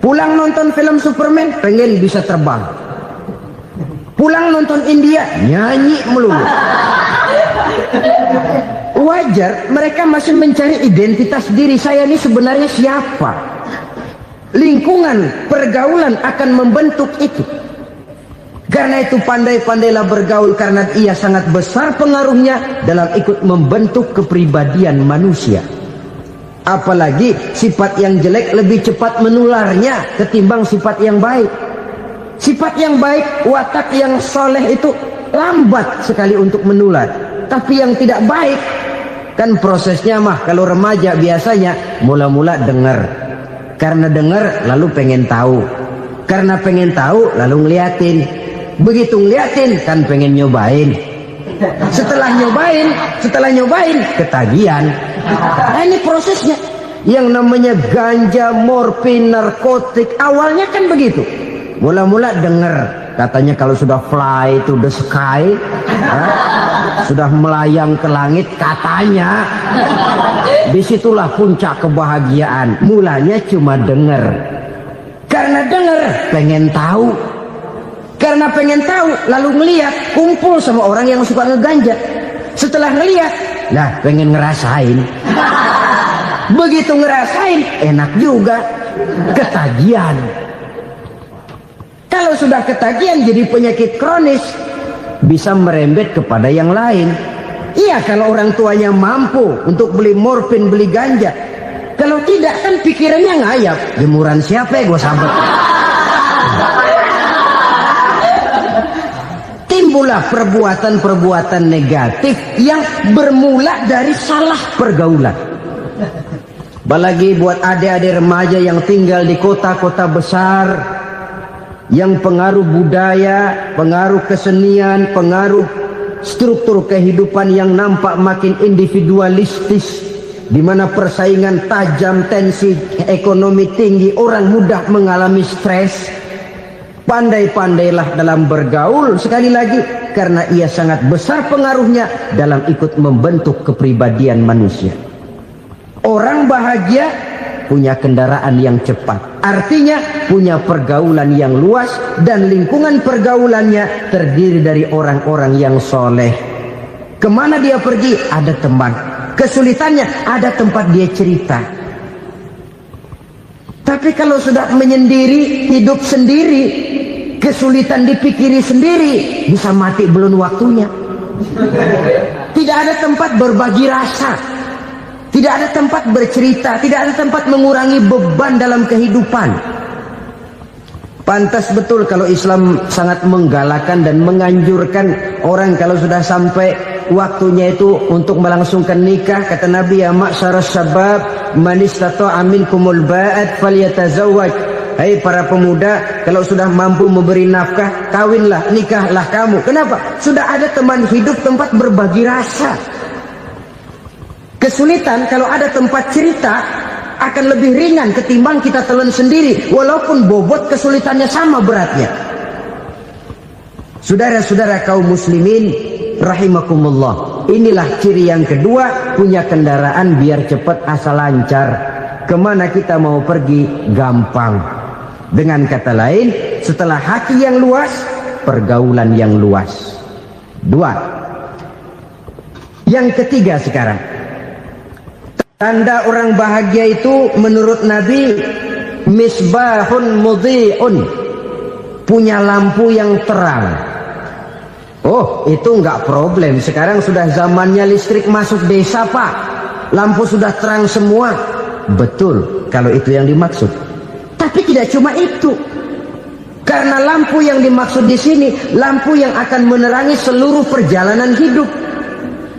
Pulang nonton film Superman, pengen bisa terbang. Pulang nonton India, nyanyi melulu. Wajar, mereka masih mencari identitas diri. Saya ini sebenarnya siapa? Lingkungan, pergaulan akan membentuk itu. Karena itu pandai-pandailah bergaul, karena ia sangat besar pengaruhnya dalam ikut membentuk kepribadian manusia. Apalagi sifat yang jelek lebih cepat menularnya ketimbang sifat yang baik. Sifat yang baik, watak yang soleh itu lambat sekali untuk menular. Tapi yang tidak baik, kan prosesnya mah kalau remaja biasanya mula-mula dengar. Karena dengar lalu pengen tahu. Karena pengen tahu lalu ngeliatin. Begitu ngeliatin kan pengen nyobain. Setelah nyobain ketagihan. Nah, ini prosesnya. Yang namanya ganja, morfin, narkotik, awalnya kan begitu. Mula-mula dengar, katanya kalau sudah fly to the sky, sudah melayang ke langit katanya, disitulah puncak kebahagiaan. Mulanya cuma dengar. Karena dengar pengen tahu. Karena pengen tahu lalu ngeliat, kumpul sama orang yang suka ngeganja. Setelah ngeliat, lah pengen ngerasain. Begitu ngerasain enak juga, ketagihan. Kalau sudah ketagihan jadi penyakit kronis, bisa merembet kepada yang lain. Iya, kalau orang tuanya mampu untuk beli morfin, beli ganja. Kalau tidak kan pikirannya ngayap, jemuran siapa ya gue sambet. Timbullah perbuatan-perbuatan negatif yang bermula dari salah pergaulan. Apalagi buat adik-adik remaja yang tinggal di kota-kota besar, yang pengaruh budaya, pengaruh kesenian, pengaruh struktur kehidupan yang nampak makin individualistis, di mana persaingan tajam, tensi ekonomi tinggi, orang mudah mengalami stres. Pandai-pandailah dalam bergaul, sekali lagi, karena ia sangat besar pengaruhnya dalam ikut membentuk kepribadian manusia. Orang bahagia punya kendaraan yang cepat, artinya punya pergaulan yang luas, dan lingkungan pergaulannya terdiri dari orang-orang yang soleh. Kemana dia pergi? Ada teman. Kesulitannya ada tempat dia cerita. Tapi kalau sudah menyendiri, hidup sendiri, kesulitan dipikiri sendiri, bisa mati belum waktunya. Tidak ada tempat berbagi rasa, tidak ada tempat bercerita, tidak ada tempat mengurangi beban dalam kehidupan. Pantas betul kalau Islam sangat menggalakkan dan menganjurkan orang kalau sudah sampai waktunya itu untuk melangsungkan nikah. Kata Nabi, ya ma'syaras syabab man istata'a minkumul ba'at falyatazawwaj. Hai para pemuda, kalau sudah mampu memberi nafkah, kawinlah, nikahlah kamu. Kenapa? Sudah ada teman hidup, tempat berbagi rasa. Kesulitan kalau ada tempat cerita akan lebih ringan ketimbang kita telan sendiri, walaupun bobot kesulitannya sama beratnya. Saudara-saudara kaum muslimin rahimakumullah, inilah ciri yang kedua, punya kendaraan biar cepat asal lancar. Kemana kita mau pergi gampang. Dengan kata lain, setelah hati yang luas, pergaulan yang luas. Dua. Yang ketiga sekarang, tanda orang bahagia itu menurut Nabi, misbahun mudhi'un, punya lampu yang terang. Oh, itu enggak problem. Sekarang sudah zamannya listrik masuk desa, Pak. Lampu sudah terang semua. Betul, kalau itu yang dimaksud. Tapi tidak cuma itu. Karena lampu yang dimaksud di sini, lampu yang akan menerangi seluruh perjalanan hidup.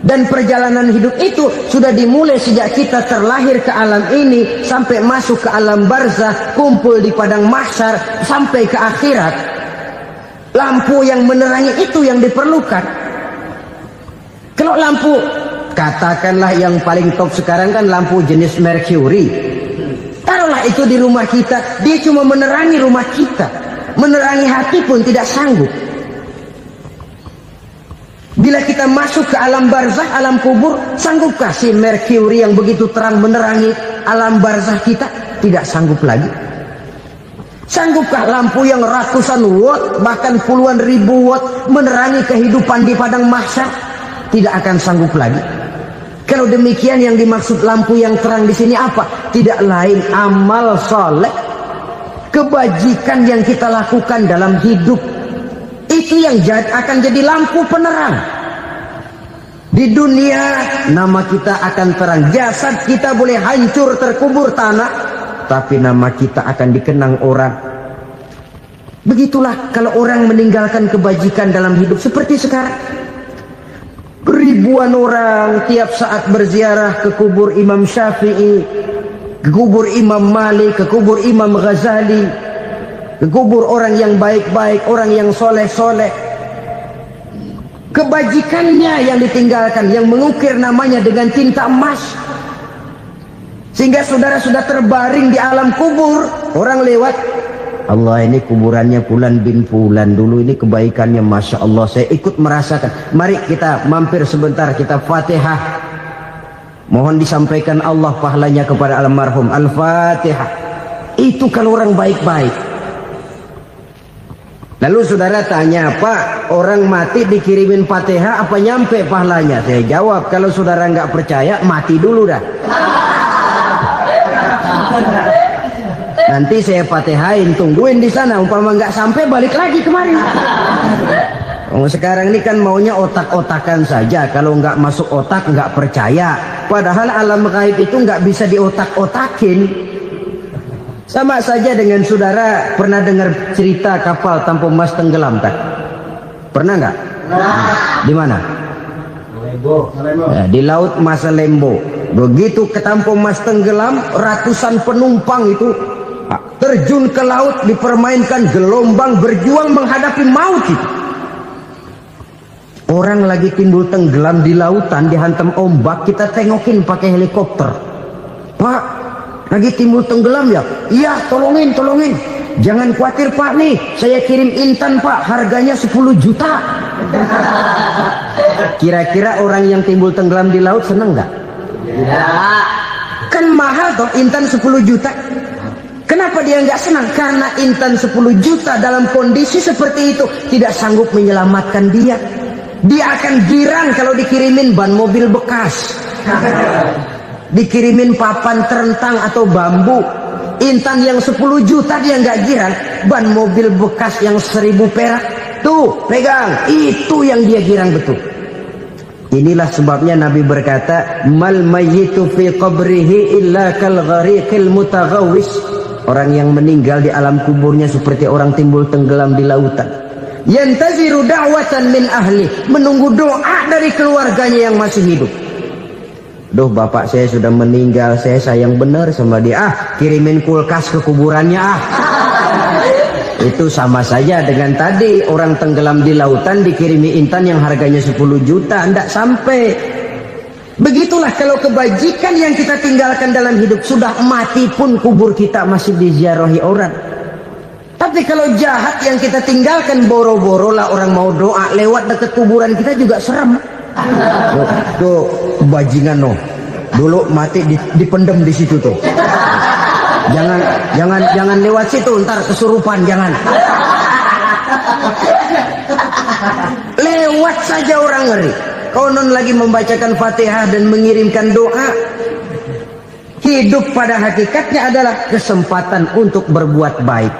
Dan perjalanan hidup itu sudah dimulai sejak kita terlahir ke alam ini, sampai masuk ke alam barzakh, kumpul di padang mahsyar, sampai ke akhirat. Lampu yang menerangi itu yang diperlukan. Kalau lampu, katakanlah yang paling top sekarang kan lampu jenis Mercury. Taruhlah itu di rumah kita, dia cuma menerangi rumah kita, menerangi hati pun tidak sanggup. Bila kita masuk ke alam barzakh, alam kubur, sanggupkah si Mercury yang begitu terang menerangi alam barzakh kita? Tidak sanggup lagi. Sanggupkah lampu yang ratusan watt, bahkan puluhan ribu watt menerangi kehidupan di padang mahsyar? Tidak akan sanggup lagi. Kalau demikian, yang dimaksud lampu yang terang di sini apa? Tidak lain amal soleh, kebajikan yang kita lakukan dalam hidup. Itu yang akan jadi lampu penerang. Di dunia nama kita akan terang. Jasad kita boleh hancur terkubur tanah, tapi nama kita akan dikenang orang. Begitulah kalau orang meninggalkan kebajikan dalam hidup seperti sekarang. Ribuan orang tiap saat berziarah ke kubur Imam Syafi'i, ke kubur Imam Malik, ke kubur Imam Ghazali, ke kubur orang yang baik-baik, orang yang soleh-soleh. Kebajikannya yang ditinggalkan, yang mengukir namanya dengan tinta emas. Sehingga saudara sudah terbaring di alam kubur, orang lewat, Allah, ini kuburannya Fulan bin Fulan, dulu ini kebaikannya Masya Allah, saya ikut merasakan. Mari kita mampir sebentar, kita Fatihah. Mohon disampaikan Allah pahalanya kepada almarhum. Al-Fatihah. Itu kalau orang baik-baik. Lalu saudara tanya, Pak, orang mati dikirimin Fatihah apa nyampe pahalanya? Saya jawab, kalau saudara nggak percaya, mati dulu dah. Nanti saya Fatihain, tungguin di sana. Umpama nggak sampai, balik lagi kemari. Sekarang ini kan maunya otak-otakan saja. Kalau nggak masuk otak, nggak percaya. Padahal alam gaib itu nggak bisa diotak-otakin. Sama saja dengan saudara pernah dengar cerita kapal tanpa emas tenggelam tak? Pernah nggak? Di mana? Ya, di laut Masalembo. Begitu ke tanpa emas tenggelam, ratusan penumpang itu terjun ke laut, dipermainkan gelombang, berjuang menghadapi maut itu. Orang lagi timbul tenggelam di lautan, dihantam ombak, kita tengokin pakai helikopter. Pak, lagi timbul tenggelam ya? Iya, tolongin. Jangan khawatir Pak, nih saya kirim intan Pak, harganya 10 juta. Kira-kira orang yang timbul tenggelam di laut seneng nggak? Ya. Kan mahal toh intan 10 juta. Kenapa dia nggak senang? Karena intan 10 juta dalam kondisi seperti itu tidak sanggup menyelamatkan dia. Dia akan girang kalau dikirimin ban mobil bekas, dikirimin papan terentang atau bambu. Intan yang 10 juta dia nggak girang. Ban mobil bekas yang 1000 perak, tuh pegang, itu yang dia girang betul. Inilah sebabnya Nabi berkata, mal mayyitu fi qabrihi illa kal ghariqil mutaghawwis. Orang yang meninggal di alam kuburnya seperti orang timbul tenggelam di lautan. Yantaziru da'watan min ahli, menunggu doa dari keluarganya yang masih hidup. Duh, bapak saya sudah meninggal, saya sayang benar sama dia. Kirimin kulkas ke kuburannya Itu sama saja dengan tadi orang tenggelam di lautan dikirimi intan yang harganya 10 juta, tidak sampai. Begitulah kalau kebajikan yang kita tinggalkan dalam hidup, sudah mati pun kubur kita masih diziarahi orang. Tapi kalau jahat yang kita tinggalkan, boro-boro lah orang mau doa lewat dekat kuburan kita juga serem. Tuh bajingan no, dulu mati dipendem di situ tuh. Jangan lewat situ, ntar kesurupan, jangan. Lewat saja orang ngeri. Konon lagi membacakan Fatihah dan mengirimkan doa. Hidup pada hakikatnya adalah kesempatan untuk berbuat baik.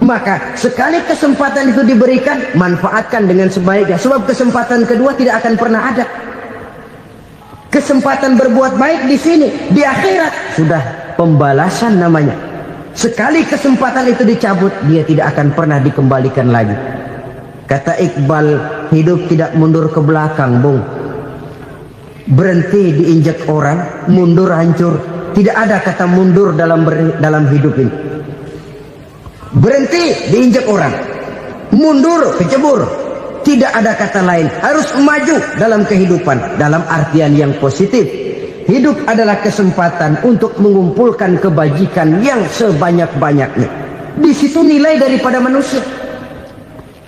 Maka sekali kesempatan itu diberikan, manfaatkan dengan sebaiknya. Sebab kesempatan kedua tidak akan pernah ada. Kesempatan berbuat baik di sini, di akhirat sudah pembalasan namanya. Sekali kesempatan itu dicabut, dia tidak akan pernah dikembalikan lagi. Kata Iqbal, hidup tidak mundur ke belakang, Bung. Berhenti diinjak orang, mundur hancur. Tidak ada kata mundur dalam hidup ini. Berhenti diinjak orang, mundur kecebur. Tidak ada kata lain. Harus maju dalam kehidupan, dalam artian yang positif. Hidup adalah kesempatan untuk mengumpulkan kebajikan yang sebanyak-banyaknya. Di situ nilai daripada manusia.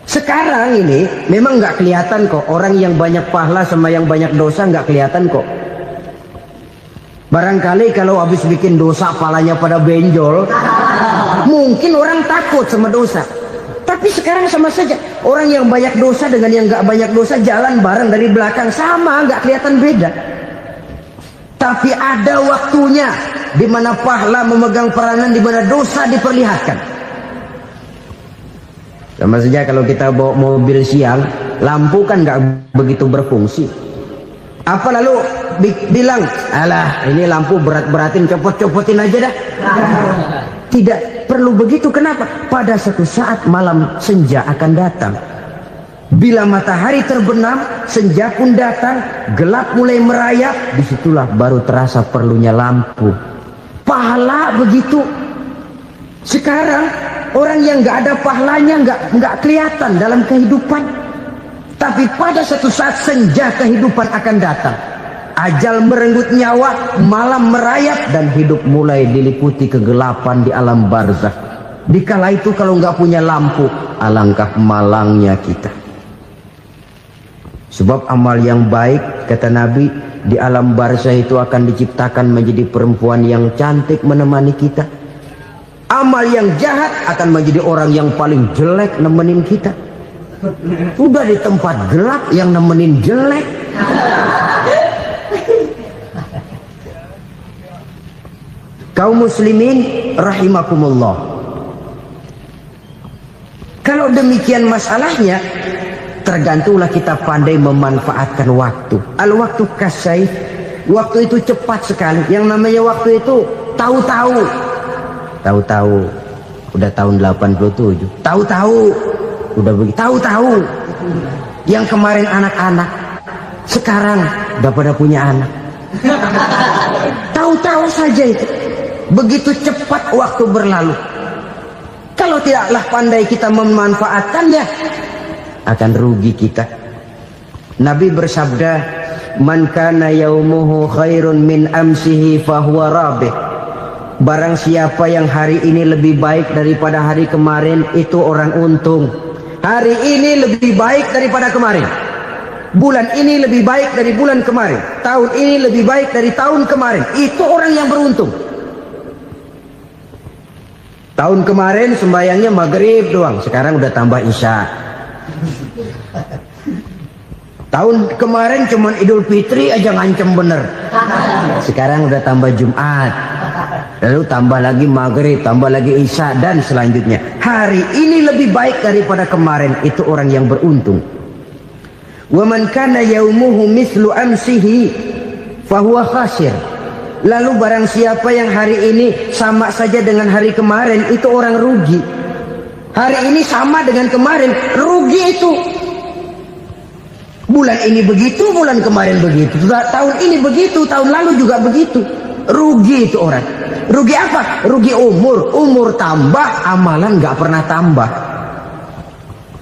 Sekarang ini memang nggak kelihatan kok, orang yang banyak pahala sama yang banyak dosa nggak kelihatan kok. Barangkali kalau habis bikin dosa palanya pada benjol, mungkin orang takut sama dosa. Tapi sekarang sama saja, orang yang banyak dosa dengan yang nggak banyak dosa jalan bareng dari belakang, sama, nggak kelihatan beda. Tapi ada waktunya di mana pahala memegang peranan, di mana dosa diperlihatkan. Sama saja kalau kita bawa mobil siang, lampu kan nggak begitu berfungsi. Apa lalu bilang, alah ini lampu berat-beratin, copot-copotin aja dah. Tidak perlu begitu. Kenapa? Pada satu saat malam senja akan datang. Bila matahari terbenam, senja pun datang, gelap mulai merayap, disitulah baru terasa perlunya lampu. Pahala begitu. Sekarang orang yang nggak ada pahalanya nggak kelihatan dalam kehidupan. Tapi pada satu saat senja kehidupan akan datang. Ajal merenggut nyawa, malam merayap, dan hidup mulai diliputi kegelapan di alam barzakh. Dikala itu kalau nggak punya lampu, alangkah malangnya kita. Sebab amal yang baik, kata Nabi, di alam barzakh itu akan diciptakan menjadi perempuan yang cantik menemani kita. Amal yang jahat akan menjadi orang yang paling jelek nemenin kita. Udah di tempat gelap yang nemenin jelek. Kaum muslimin rahimakumullah. Kalau demikian masalahnya, tergantunglah kita pandai memanfaatkan waktu. Al-waktu kasayf, waktu itu cepat sekali. Yang namanya waktu itu tahu-tahu. Tahu-tahu udah tahun 87. Tahu-tahu udah begitu. Tahu-tahu yang kemarin anak-anak, sekarang udah pada punya anak. Tahu-tahu saja itu. Begitu cepat waktu berlalu. Kalau tidaklah pandai kita memanfaatkannya, akan rugi kita. Nabi bersabda, "Man kana yaumuhu khairun min amsihi fahuwa rabih." Barang siapa yang hari ini lebih baik daripada hari kemarin, itu orang untung. Hari ini lebih baik daripada kemarin. Bulan ini lebih baik dari bulan kemarin. Tahun ini lebih baik dari tahun kemarin. Itu orang yang beruntung. Tahun kemarin sembahyangnya maghrib doang, sekarang udah tambah isya. Tahun kemarin cuman Idul Fitri aja ngancem bener, sekarang udah tambah Jumat, lalu tambah lagi maghrib, tambah lagi isya, dan selanjutnya. Hari ini lebih baik daripada kemarin, itu orang yang beruntung. Wa man kana yaumuhu mislu amsihi fahuwa khasir. Lalu barang siapa yang hari ini sama saja dengan hari kemarin, itu orang rugi. Hari ini sama dengan kemarin, rugi itu. Bulan ini begitu, bulan kemarin begitu, tahun ini begitu, tahun lalu juga begitu. Rugi itu orang. Rugi apa? Rugi umur. Umur tambah, amalan gak pernah tambah.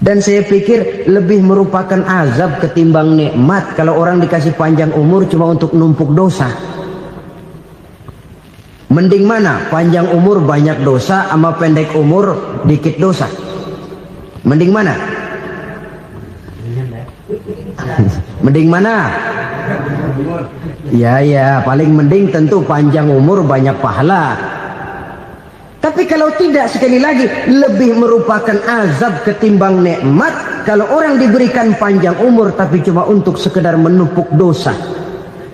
Dan saya pikir lebih merupakan azab ketimbang nikmat kalau orang dikasih panjang umur cuma untuk numpuk dosa. Mending mana? Panjang umur banyak dosa sama pendek umur dikit dosa? Mending mana? Mending mana? Ya, paling mending tentu panjang umur banyak pahala. Tapi kalau tidak, sekali lagi, lebih merupakan azab ketimbang nikmat kalau orang diberikan panjang umur tapi cuma untuk sekedar menumpuk dosa.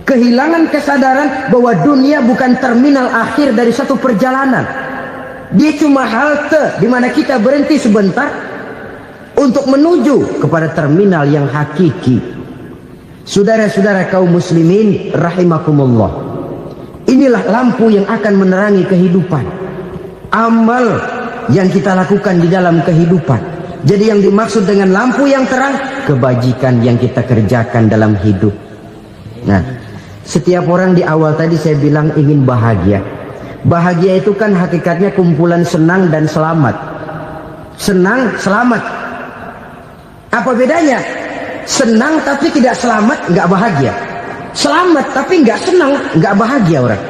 Kehilangan kesadaran bahwa dunia bukan terminal akhir dari satu perjalanan. Dia cuma halte di mana kita berhenti sebentar untuk menuju kepada terminal yang hakiki. Saudara-saudara kaum muslimin rahimakumullah, inilah lampu yang akan menerangi kehidupan. Amal yang kita lakukan di dalam kehidupan. Jadi yang dimaksud dengan lampu yang terang, kebajikan yang kita kerjakan dalam hidup. Nah, setiap orang di awal tadi saya bilang ingin bahagia. Bahagia itu kan hakikatnya kumpulan senang dan selamat. Senang, selamat. Apa bedanya? Senang tapi tidak selamat, nggak bahagia. Selamat tapi nggak senang, nggak bahagia orang.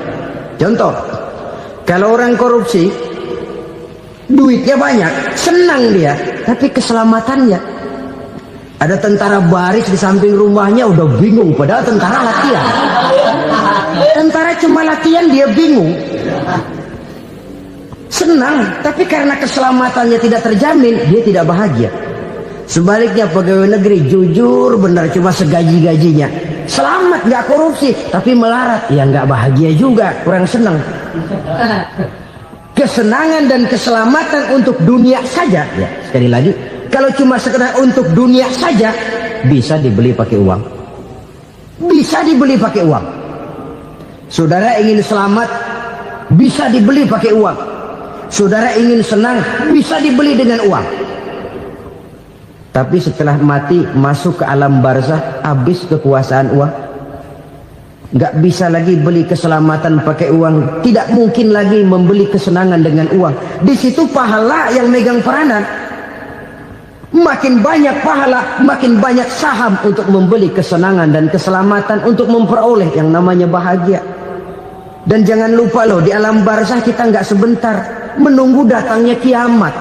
Contoh, kalau orang korupsi, duitnya banyak, senang dia, tapi keselamatannya. Ada tentara baris di samping rumahnya udah bingung, padahal tentara latihan. Tentara cuma latihan, dia bingung. Senang, tapi karena keselamatannya tidak terjamin, dia tidak bahagia. Sebaliknya pegawai negeri jujur benar, cuma segaji-gajinya, selamat, nggak korupsi, tapi melarat, ya nggak bahagia juga, kurang senang. Kesenangan dan keselamatan untuk dunia saja, ya sekali lagi, kalau cuma sekedar untuk dunia saja, bisa dibeli pakai uang. Bisa dibeli pakai uang. Saudara ingin selamat, bisa dibeli pakai uang. Saudara ingin senang, bisa dibeli dengan uang. Tapi setelah mati, masuk ke alam barzah, habis kekuasaan uang. Nggak bisa lagi beli keselamatan pakai uang. Tidak mungkin lagi membeli kesenangan dengan uang. Di situ pahala yang megang peranan. Makin banyak pahala, makin banyak saham untuk membeli kesenangan dan keselamatan, untuk memperoleh yang namanya bahagia. Dan jangan lupa loh, di alam barzah kita nggak sebentar, menunggu datangnya kiamat.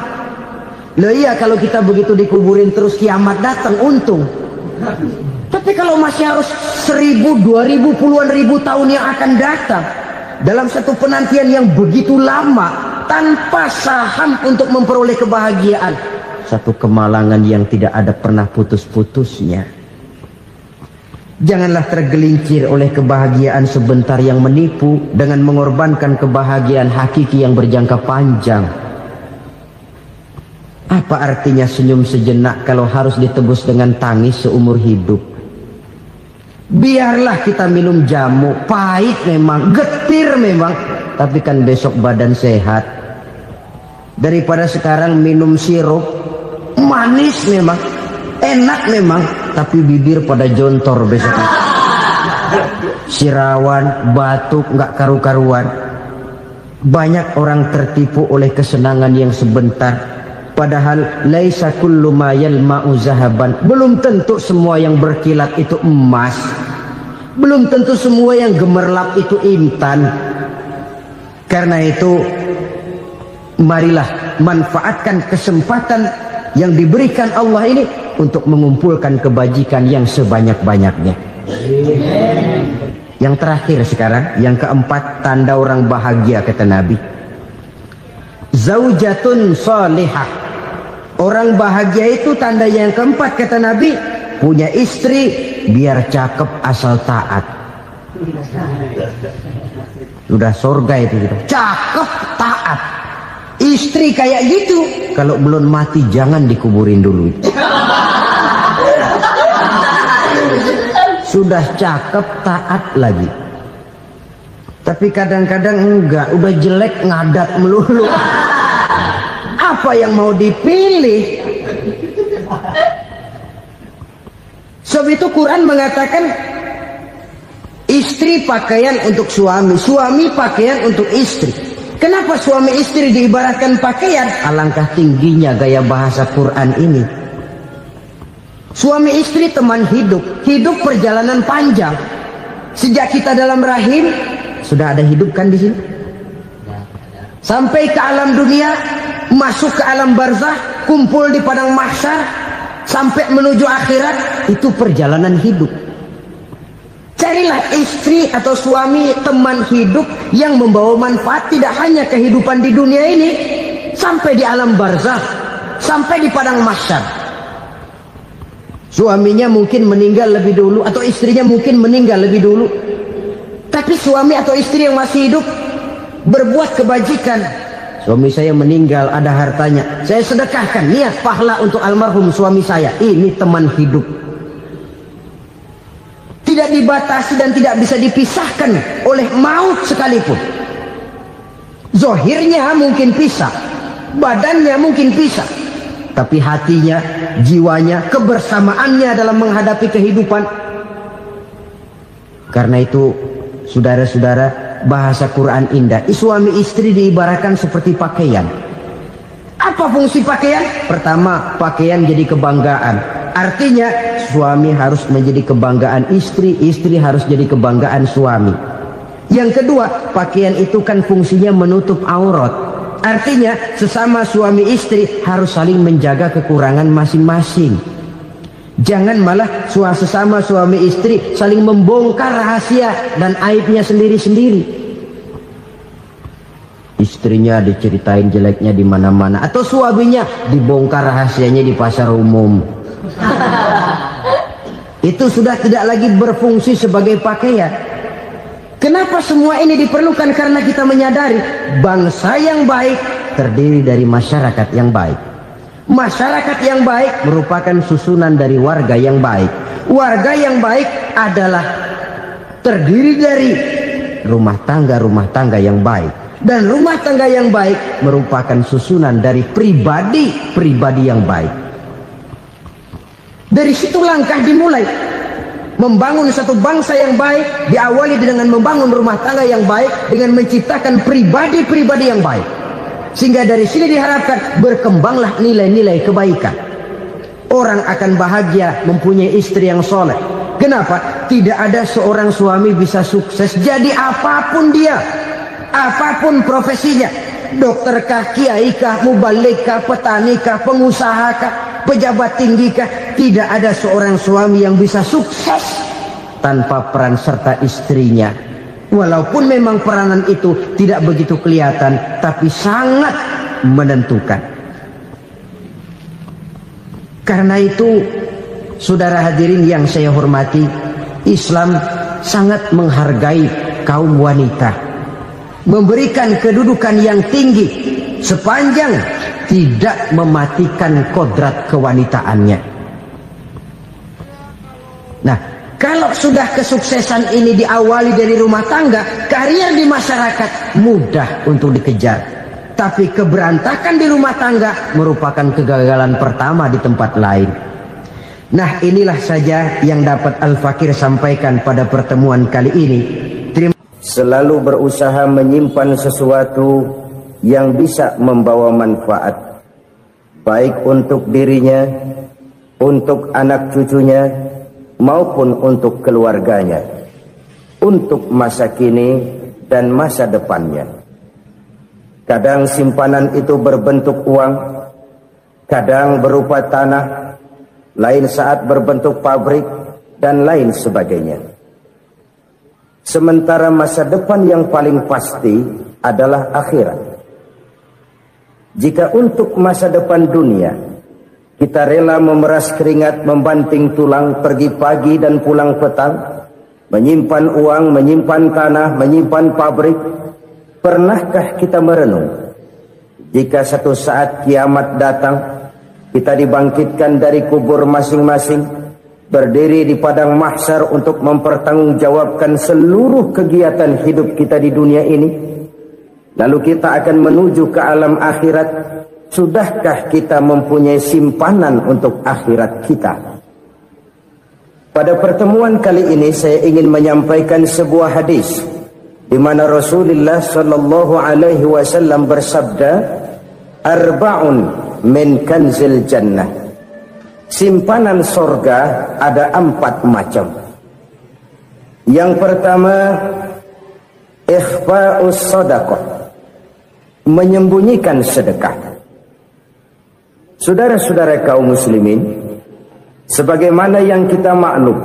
Loh iya, kalau kita begitu dikuburin terus kiamat datang, untung. Tapi kalau masih harus 1000, 2000, puluhan ribu tahun yang akan datang, dalam satu penantian yang begitu lama, tanpa saham untuk memperoleh kebahagiaan, satu kemalangan yang tidak ada pernah putus-putusnya. Janganlah tergelincir oleh kebahagiaan sebentar yang menipu dengan mengorbankan kebahagiaan hakiki yang berjangka panjang. Apa artinya senyum sejenak kalau harus ditebus dengan tangis seumur hidup? Biarlah kita minum jamu, pahit memang, getir memang, tapi kan besok badan sehat. Daripada sekarang minum sirup, manis memang, enak memang, tapi bibir pada jontor besok. Sirawan, batuk, nggak karu-karuan. Banyak orang tertipu oleh kesenangan yang sebentar, padahal laisa kullu ma yalma'u zahaban. Belum tentu semua yang berkilat itu emas, belum tentu semua yang gemerlap itu intan. Karena itu marilah manfaatkan kesempatan yang diberikan Allah ini untuk mengumpulkan kebajikan yang sebanyak-banyaknya. Yang terakhir sekarang, yang keempat, tanda orang bahagia kata Nabi. Zaujatun salihah. Orang bahagia itu tanda yang keempat kata Nabi, punya istri biar cakep asal taat. Sudah surga itu gitu. Cakep taat. Istri kayak gitu, kalau belum mati jangan dikuburin dulu. Sudah cakep taat lagi, tapi kadang-kadang enggak, udah jelek ngadat melulu. Apa yang mau dipilih? Sebab itu Quran mengatakan istri pakaian untuk suami, suami pakaian untuk istri. Kenapa suami istri diibaratkan pakaian? Alangkah tingginya gaya bahasa Quran ini. Suami istri teman hidup, hidup perjalanan panjang. Sejak kita dalam rahim sudah ada hidup kan di sini. Sampai ke alam dunia, masuk ke alam barzah, kumpul di padang mahsyar, sampai menuju akhirat, itu perjalanan hidup. Carilah istri atau suami teman hidup yang membawa manfaat tidak hanya kehidupan di dunia ini, sampai di alam barzah, sampai di padang mahsyar. Suaminya mungkin meninggal lebih dulu, atau istrinya mungkin meninggal lebih dulu, tapi suami atau istri yang masih hidup berbuat kebajikan. Suami saya meninggal, ada hartanya, saya sedekahkan, niat pahala untuk almarhum suami saya. Ini teman hidup, tidak dibatasi dan tidak bisa dipisahkan oleh maut sekalipun. Zohirnya mungkin pisah, badannya mungkin pisah, tapi hatinya, jiwanya, kebersamaannya dalam menghadapi kehidupan. Karena itu saudara-saudara, bahasa Quran indah. Suami istri diibaratkan seperti pakaian. Apa fungsi pakaian? Pertama, pakaian jadi kebanggaan. Artinya suami harus menjadi kebanggaan istri, istri harus jadi kebanggaan suami. Yang kedua, pakaian itu kan fungsinya menutup aurat. Artinya sesama suami istri harus saling menjaga kekurangan masing-masing. Jangan malah sesama suami istri saling membongkar rahasia dan aibnya sendiri-sendiri. Istrinya diceritain jeleknya di mana-mana, atau suaminya dibongkar rahasianya di pasar umum. Itu sudah tidak lagi berfungsi sebagai pakaian. Kenapa semua ini diperlukan? Karena kita menyadari bangsa yang baik terdiri dari masyarakat yang baik. Masyarakat yang baik merupakan susunan dari warga yang baik. Warga yang baik adalah terdiri dari rumah tangga yang baik. Dan rumah tangga yang baik merupakan susunan dari pribadi yang baik. Dari situ langkah dimulai. Membangun satu bangsa yang baik diawali dengan membangun rumah tangga yang baik, dengan menciptakan pribadi-pribadi yang baik. Sehingga dari sini diharapkan berkembanglah nilai-nilai kebaikan. Orang akan bahagia mempunyai istri yang soleh. Kenapa? Tidak ada seorang suami bisa sukses jadi apapun dia, apapun profesinya. Dokterkah, kiaikah, mubalikah, petanikah, pengusahakah, pejabat tinggikah. Tidak ada seorang suami yang bisa sukses tanpa peran serta istrinya. Walaupun memang peranan itu tidak begitu kelihatan, tapi sangat menentukan. Karena itu, saudara hadirin yang saya hormati, Islam sangat menghargai kaum wanita, memberikan kedudukan yang tinggi sepanjang tidak mematikan kodrat kewanitaannya. Nah, kalau sudah kesuksesan ini diawali dari rumah tangga, karier di masyarakat mudah untuk dikejar. Tapi keberantakan di rumah tangga merupakan kegagalan pertama di tempat lain. Nah, inilah saja yang dapat Al-Fakir sampaikan pada pertemuan kali ini. Terima kasih. selalu berusaha menyimpan sesuatu yang bisa membawa manfaat, baik untuk dirinya, untuk anak cucunya, maupun untuk keluarganya, untuk masa kini dan masa depannya. Kadang simpanan itu berbentuk uang, kadang berupa tanah, lain saat berbentuk pabrik, dan lain sebagainya. Sementara masa depan yang paling pasti adalah akhirat. Jika untuk masa depan dunia kita rela memeras keringat, membanting tulang, pergi pagi dan pulang petang, menyimpan uang, menyimpan tanah, menyimpan pabrik, pernahkah kita merenung jika satu saat kiamat datang, kita dibangkitkan dari kubur masing-masing, berdiri di padang mahsyar untuk mempertanggungjawabkan seluruh kegiatan hidup kita di dunia ini, lalu kita akan menuju ke alam akhirat. Sudahkah kita mempunyai simpanan untuk akhirat kita? Pada pertemuan kali ini saya ingin menyampaikan sebuah hadis di mana Rasulullah sallallahu alaihi wasallam bersabda, "Arba'un min kanzil jannah." Simpanan sorga ada 4 macam. Yang pertama, ikhfa'us sadaqah, menyembunyikan sedekah. Saudara-saudara kaum muslimin, sebagaimana yang kita maklum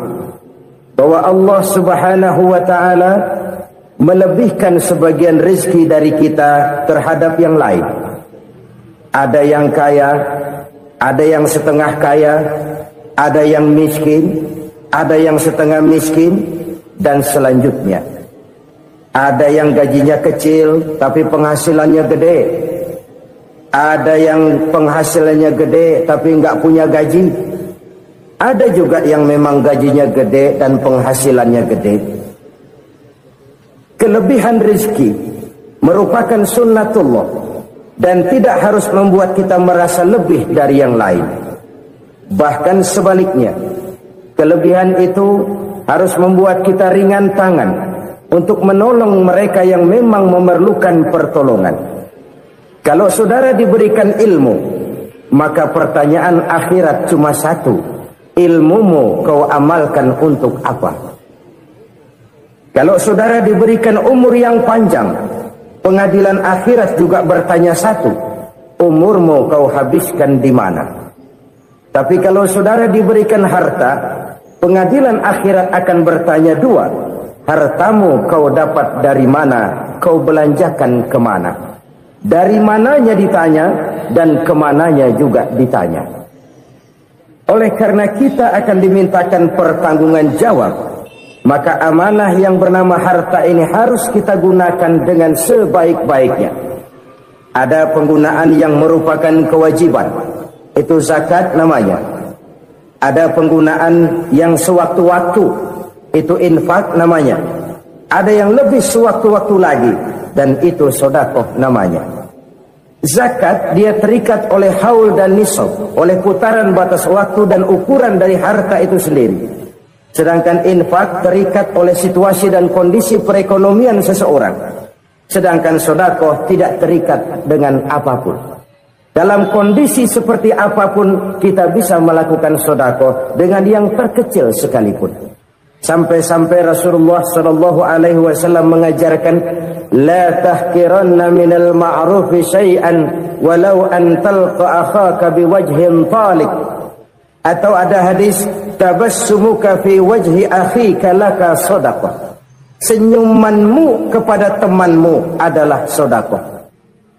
bahwa Allah Subhanahu wa taala melebihkan sebagian rezeki dari kita terhadap yang lain. Ada yang kaya, ada yang setengah kaya, ada yang miskin, ada yang setengah miskin, dan selanjutnya. Ada yang gajinya kecil tapi penghasilannya gede. Ada yang penghasilannya gede tapi nggak punya gaji. Ada juga yang memang gajinya gede dan penghasilannya gede. Kelebihan rezeki merupakan sunnatullah dan tidak harus membuat kita merasa lebih dari yang lain. Bahkan sebaliknya, kelebihan itu harus membuat kita ringan tangan untuk menolong mereka yang memang memerlukan pertolongan. Kalau saudara diberikan ilmu, maka pertanyaan akhirat cuma satu: ilmumu kau amalkan untuk apa? Kalau saudara diberikan umur yang panjang, pengadilan akhirat juga bertanya satu: umurmu kau habiskan di mana? Tapi kalau saudara diberikan harta, pengadilan akhirat akan bertanya 2: hartamu kau dapat dari mana? Kau belanjakan kemana? Dari mananya ditanya, dan kemananya juga ditanya. Oleh karena kita akan dimintakan pertanggungan jawab, maka amanah yang bernama harta ini harus kita gunakan dengan sebaik-baiknya. Ada penggunaan yang merupakan kewajiban, itu zakat namanya. Ada penggunaan yang sewaktu-waktu, itu infak namanya. Ada yang lebih sewaktu-waktu lagi, dan itu sedekah namanya. Zakat dia terikat oleh haul dan nisab, oleh putaran batas waktu dan ukuran dari harta itu sendiri. Sedangkan infak terikat oleh situasi dan kondisi perekonomian seseorang. Sedangkan sedekah tidak terikat dengan apapun. Dalam kondisi seperti apapun kita bisa melakukan sedekah dengan yang terkecil sekalipun. Sampai-sampai Rasulullah sallallahu alaihi wasallam mengajarkan, la tahkiranna minal ma'rufi syai'an walau an talqa akhaka biwajhin talik. Atau ada hadis, tabassumuka fi wajhi akhika laka shadaqah. Senyumanmu kepada temanmu adalah sedekah.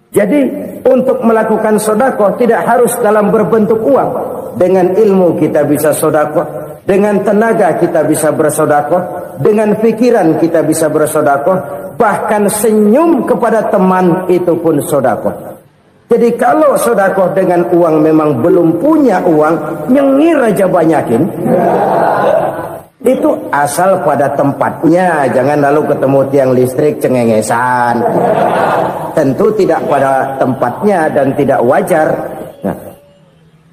Jadi untuk melakukan sedekah tidak harus dalam berbentuk uang. Dengan ilmu kita bisa sedekah, dengan tenaga kita bisa bersedekah, dengan pikiran kita bisa bersedekah, bahkan senyum kepada teman itu pun sedekah. Jadi kalau sedekah dengan uang memang belum punya uang, nyengir aja banyakin. Itu asal pada tempatnya, jangan lalu ketemu tiang listrik cengengesan. Tentu tidak pada tempatnya dan tidak wajar. Nah,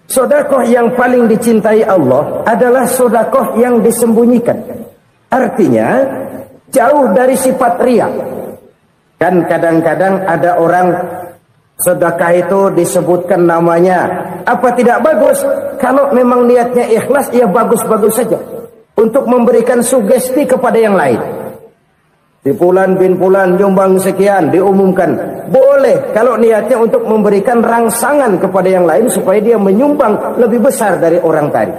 sedekah yang paling dicintai Allah adalah sedekah yang disembunyikan. Artinya, jauh dari sifat riya. Kan kadang-kadang ada orang sedekah itu disebutkan namanya, apa tidak bagus? Kalau memang niatnya ikhlas, ya bagus-bagus saja. Untuk memberikan sugesti kepada yang lain. Di Fulan bin Fulan nyumbang sekian, diumumkan. Boleh kalau niatnya untuk memberikan rangsangan kepada yang lain supaya dia menyumbang lebih besar dari orang tadi.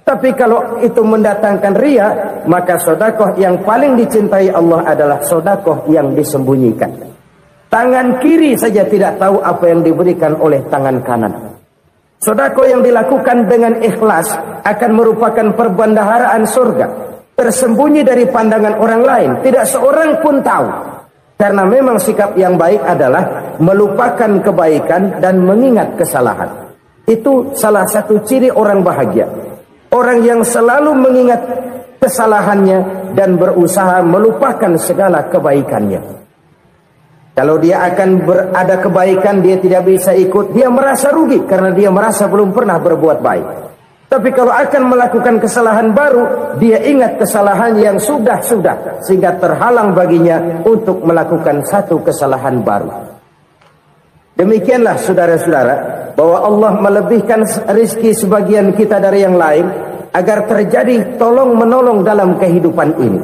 Tapi kalau itu mendatangkan riya, maka sedekah yang paling dicintai Allah adalah sedekah yang disembunyikan. Tangan kiri saja tidak tahu apa yang diberikan oleh tangan kanan. Sedekah yang dilakukan dengan ikhlas akan merupakan perbendaharaan surga, tersembunyi dari pandangan orang lain, tidak seorang pun tahu. Karena memang sikap yang baik adalah melupakan kebaikan dan mengingat kesalahan. Itu salah satu ciri orang bahagia. Orang yang selalu mengingat kesalahannya dan berusaha melupakan segala kebaikannya. Kalau dia akan ada kebaikan, dia tidak bisa ikut, dia merasa rugi karena dia merasa belum pernah berbuat baik. Tapi kalau akan melakukan kesalahan baru, dia ingat kesalahan yang sudah-sudah, sehingga terhalang baginya untuk melakukan satu kesalahan baru. Demikianlah saudara-saudara, bahwa Allah melebihkan rizki sebagian kita dari yang lain, agar terjadi tolong-menolong dalam kehidupan ini.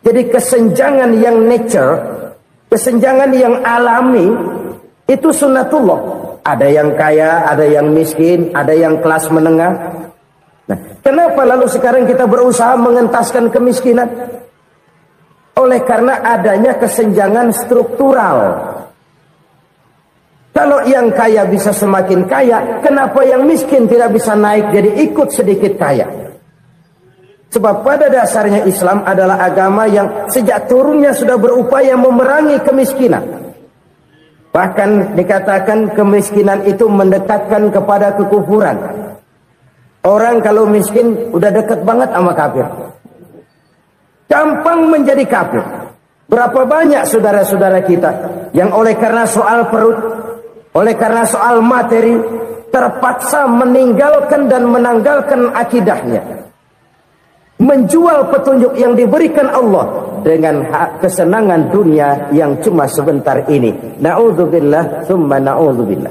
Jadi kesenjangan yang nature, kesenjangan yang alami, itu sunnatullah. Ada yang kaya, ada yang miskin, ada yang kelas menengah. Nah, kenapa lalu sekarang kita berusaha mengentaskan kemiskinan? Oleh karena adanya kesenjangan struktural. Kalau yang kaya bisa semakin kaya, kenapa yang miskin tidak bisa naik jadi ikut sedikit kaya? Sebab pada dasarnya Islam adalah agama yang sejak turunnya sudah berupaya memerangi kemiskinan. Bahkan dikatakan kemiskinan itu mendekatkan kepada kekufuran. Orang kalau miskin udah dekat banget sama kafir. Gampang menjadi kafir. Berapa banyak saudara-saudara kita yang oleh karena soal perut, oleh karena soal materi, terpaksa meninggalkan dan menanggalkan akidahnya. Menjual petunjuk yang diberikan Allah dengan kesenangan dunia yang cuma sebentar ini. Na'udzubillah, thumma na'udzubillah.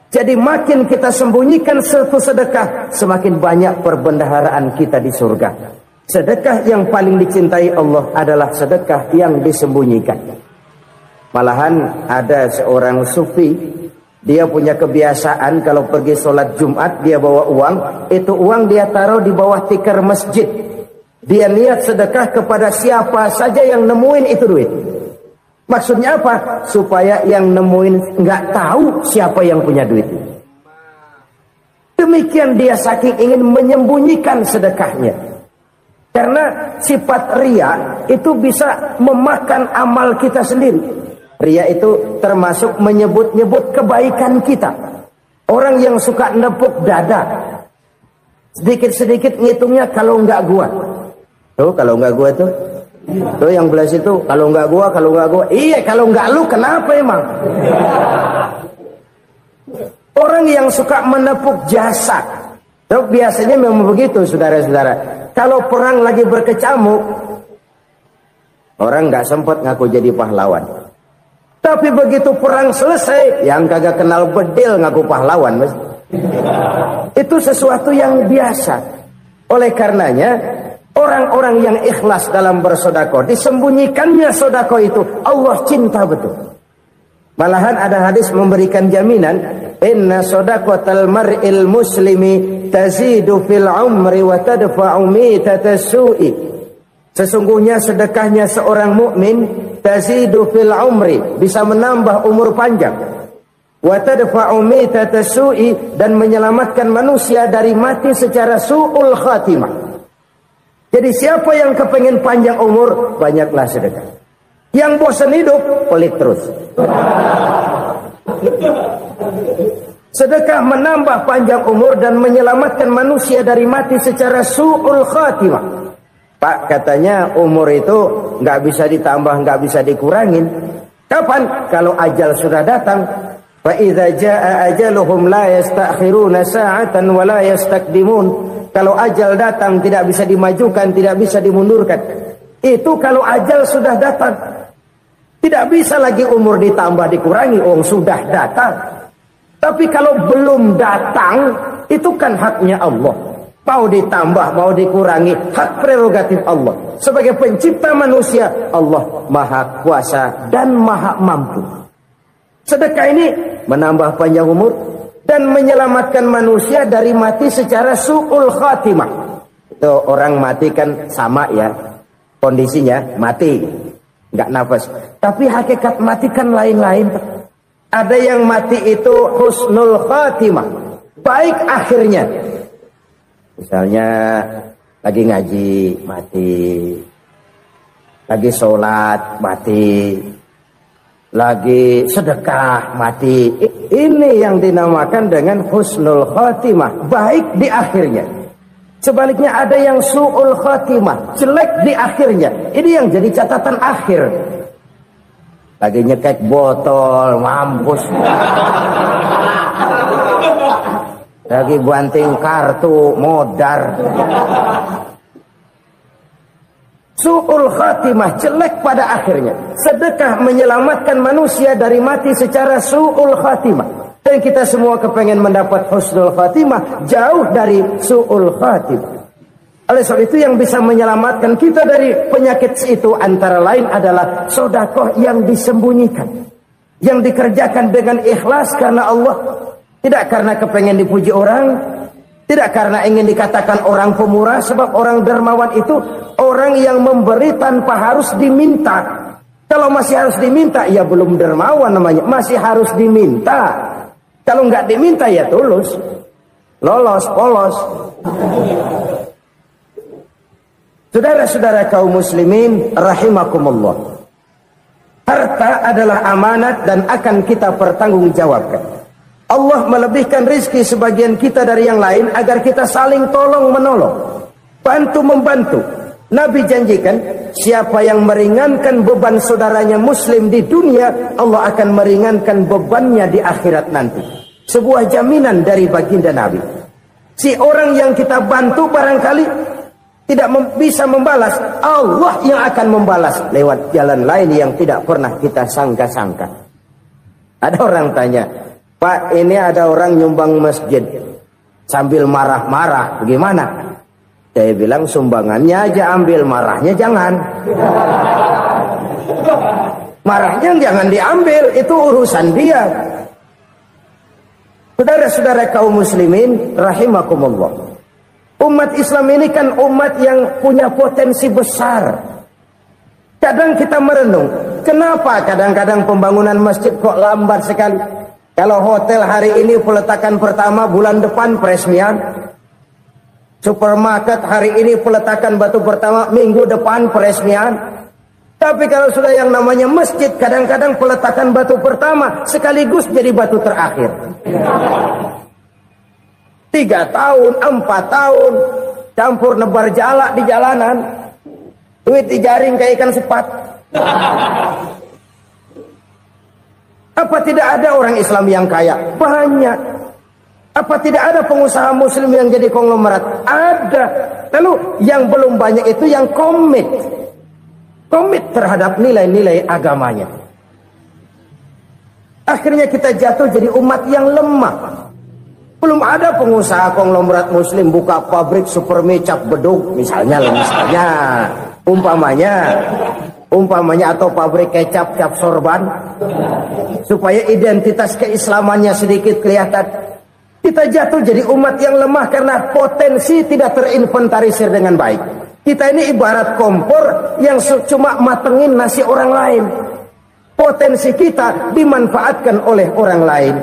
Jadi makin kita sembunyikan satu sedekah, semakin banyak perbendaharaan kita di surga. Sedekah yang paling dicintai Allah adalah sedekah yang disembunyikan. Malahan ada seorang sufi, dia punya kebiasaan kalau pergi sholat Jumat dia bawa uang, itu uang dia taruh di bawah tikar masjid. Dia niat sedekah kepada siapa saja yang nemuin itu duit. Maksudnya apa? Supaya yang nemuin nggak tahu siapa yang punya duit. Demikian dia saking ingin menyembunyikan sedekahnya. Karena sifat riya itu bisa memakan amal kita sendiri. Riya itu termasuk menyebut-nyebut kebaikan kita. Orang yang suka nepuk dada, sedikit-sedikit ngitungnya kalau nggak gua. Tuh kalau nggak gua tuh. Tuh yang belas itu kalau nggak gua, kalau nggak gua. Iya kalau nggak lu kenapa emang? Orang yang suka menepuk jasa. Tuh biasanya memang begitu saudara-saudara. Kalau perang lagi berkecamuk, orang nggak sempat ngaku jadi pahlawan. Tapi begitu perang selesai, yang kagak kenal bedil ngaku pahlawan, mas. Itu sesuatu yang biasa. Oleh karenanya, orang-orang yang ikhlas dalam bersedekah, disembunyikannya sedekah itu, Allah cinta betul. Malahan ada hadis memberikan jaminan, inna sedaqatal mar'il muslimi tazidu fil umri wa tadfa'u mitatas su'i. Sesungguhnya sedekahnya seorang mukmin tazidu fil umri, bisa menambah umur panjang. Wa tadfa'u mitatas su'i, dan menyelamatkan manusia dari mati secara su'ul khatimah. Jadi siapa yang kepengen panjang umur, banyaklah sedekah. Yang bosan hidup, pelit terus. Sedekah menambah panjang umur dan menyelamatkan manusia dari mati secara su'ul khatimah. Pak, katanya umur itu nggak bisa ditambah, nggak bisa dikurangin. Kapan? Kalau ajal sudah datang. Fa idza jaa ajaluhum la yastakhiruna sa'atan wa la yastaqdimun. Kalau ajal datang tidak bisa dimajukan, tidak bisa dimundurkan. Itu kalau ajal sudah datang. Tidak bisa lagi umur ditambah dikurangi, sudah datang. Tapi kalau belum datang, itu kan haknya Allah. Mau ditambah, mau dikurangi, hak prerogatif Allah. Sebagai pencipta manusia, Allah maha kuasa dan maha mampu. Sedekah ini menambah panjang umur dan menyelamatkan manusia dari mati secara su'ul khatimah. Itu orang mati kan sama ya, kondisinya mati, nggak nafas. Tapi hakikat mati kan lain-lain. Ada yang mati itu husnul khatimah, baik akhirnya. Misalnya lagi ngaji mati, lagi sholat mati, lagi sedekah mati. Ini yang dinamakan dengan husnul khatimah, baik di akhirnya. Sebaliknya ada yang su'ul khatimah, jelek di akhirnya. Ini yang jadi catatan akhir. Lagi nyekek botol, mampus. Lagi banting kartu, modar. Su'ul khatimah, jelek pada akhirnya. Sedekah menyelamatkan manusia dari mati secara su'ul khatimah. Dan kita semua kepengen mendapat husnul khatimah, jauh dari su'ul khatimah. Oleh sebab itu yang bisa menyelamatkan kita dari penyakit itu antara lain adalah sedekah yang disembunyikan, yang dikerjakan dengan ikhlas karena Allah. Tidak karena kepengen dipuji orang, tidak karena ingin dikatakan orang pemurah, sebab orang dermawan itu orang yang memberi tanpa harus diminta. Kalau masih harus diminta, ya belum dermawan namanya, masih harus diminta. Kalau nggak diminta ya tulus, lolos, polos. Saudara-saudara kaum muslimin rahimakumullah. Harta adalah amanat dan akan kita pertanggungjawabkan. Allah melebihkan rizki sebagian kita dari yang lain agar kita saling tolong menolong, bantu membantu. Nabi janjikan siapa yang meringankan beban saudaranya muslim di dunia, Allah akan meringankan bebannya di akhirat nanti. Sebuah jaminan dari baginda Nabi. Si orang yang kita bantu barangkali tidak bisa membalas, Allah yang akan membalas lewat jalan lain yang tidak pernah kita sangka-sangka. Ada orang tanya, Pak, ini ada orang nyumbang masjid sambil marah-marah, bagaimana? Saya bilang sumbangannya aja ambil, marahnya jangan. Marahnya jangan diambil, itu urusan dia. Saudara-saudara kaum muslimin rahimakumullah. Umat Islam ini kan umat yang punya potensi besar. Kadang kita merenung, kenapa kadang-kadang pembangunan masjid kok lambat sekali? Kalau hotel hari ini peletakan pertama, bulan depan peresmian. Supermarket hari ini peletakan batu pertama, minggu depan peresmian. Tapi kalau sudah yang namanya masjid, kadang-kadang peletakan batu pertama sekaligus jadi batu terakhir. 3 tahun, 4 tahun, campur nebar jalak di jalanan, duit dijaring kayak ikan sepat. Apa tidak ada orang Islam yang kaya? Banyak. Apa tidak ada pengusaha muslim yang jadi konglomerat? Ada. Lalu yang belum banyak itu yang komit terhadap nilai-nilai agamanya. Akhirnya kita jatuh jadi umat yang lemah. Belum ada pengusaha konglomerat muslim buka pabrik supermi cap beduk misalnya, umpamanya atau pabrik kecap cap sorban, supaya identitas keislamannya sedikit kelihatan. Kita jatuh jadi umat yang lemah karena potensi tidak terinventarisir dengan baik. Kita ini ibarat kompor yang cuma matengin nasi orang lain. Potensi kita dimanfaatkan oleh orang lain.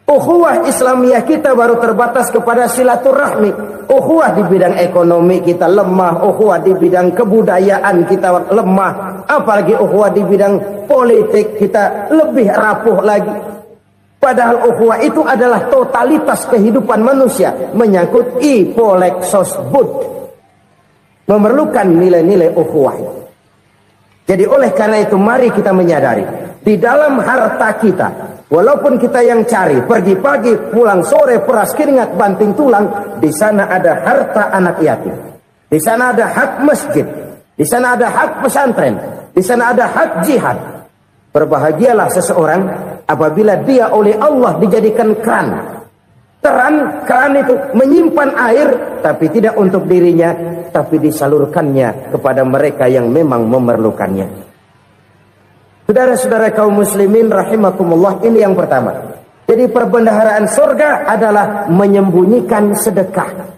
Ukhuwah Islamiyah kita baru terbatas kepada silaturahmi. Ukhuwah di bidang ekonomi kita lemah, ukhuwah di bidang kebudayaan kita lemah, apalagi ukhuwah di bidang politik kita lebih rapuh lagi. Padahal ukhuwah itu adalah totalitas kehidupan manusia, menyangkut ipolek sosbud, memerlukan nilai-nilai ukhuwah. Jadi oleh karena itu mari kita menyadari, di dalam harta kita, walaupun kita yang cari, pergi pagi, pulang sore, peras keringat, banting tulang, di sana ada harta anak yatim. Di sana ada hak masjid. Di sana ada hak pesantren, di sana ada hak jihad. Berbahagialah seseorang apabila dia oleh Allah dijadikan keran. Keran itu menyimpan air, tapi tidak untuk dirinya, tapi disalurkannya kepada mereka yang memang memerlukannya. Saudara-saudara kaum muslimin rahimakumullah, ini yang pertama. Jadi perbendaharaan surga adalah menyembunyikan sedekah.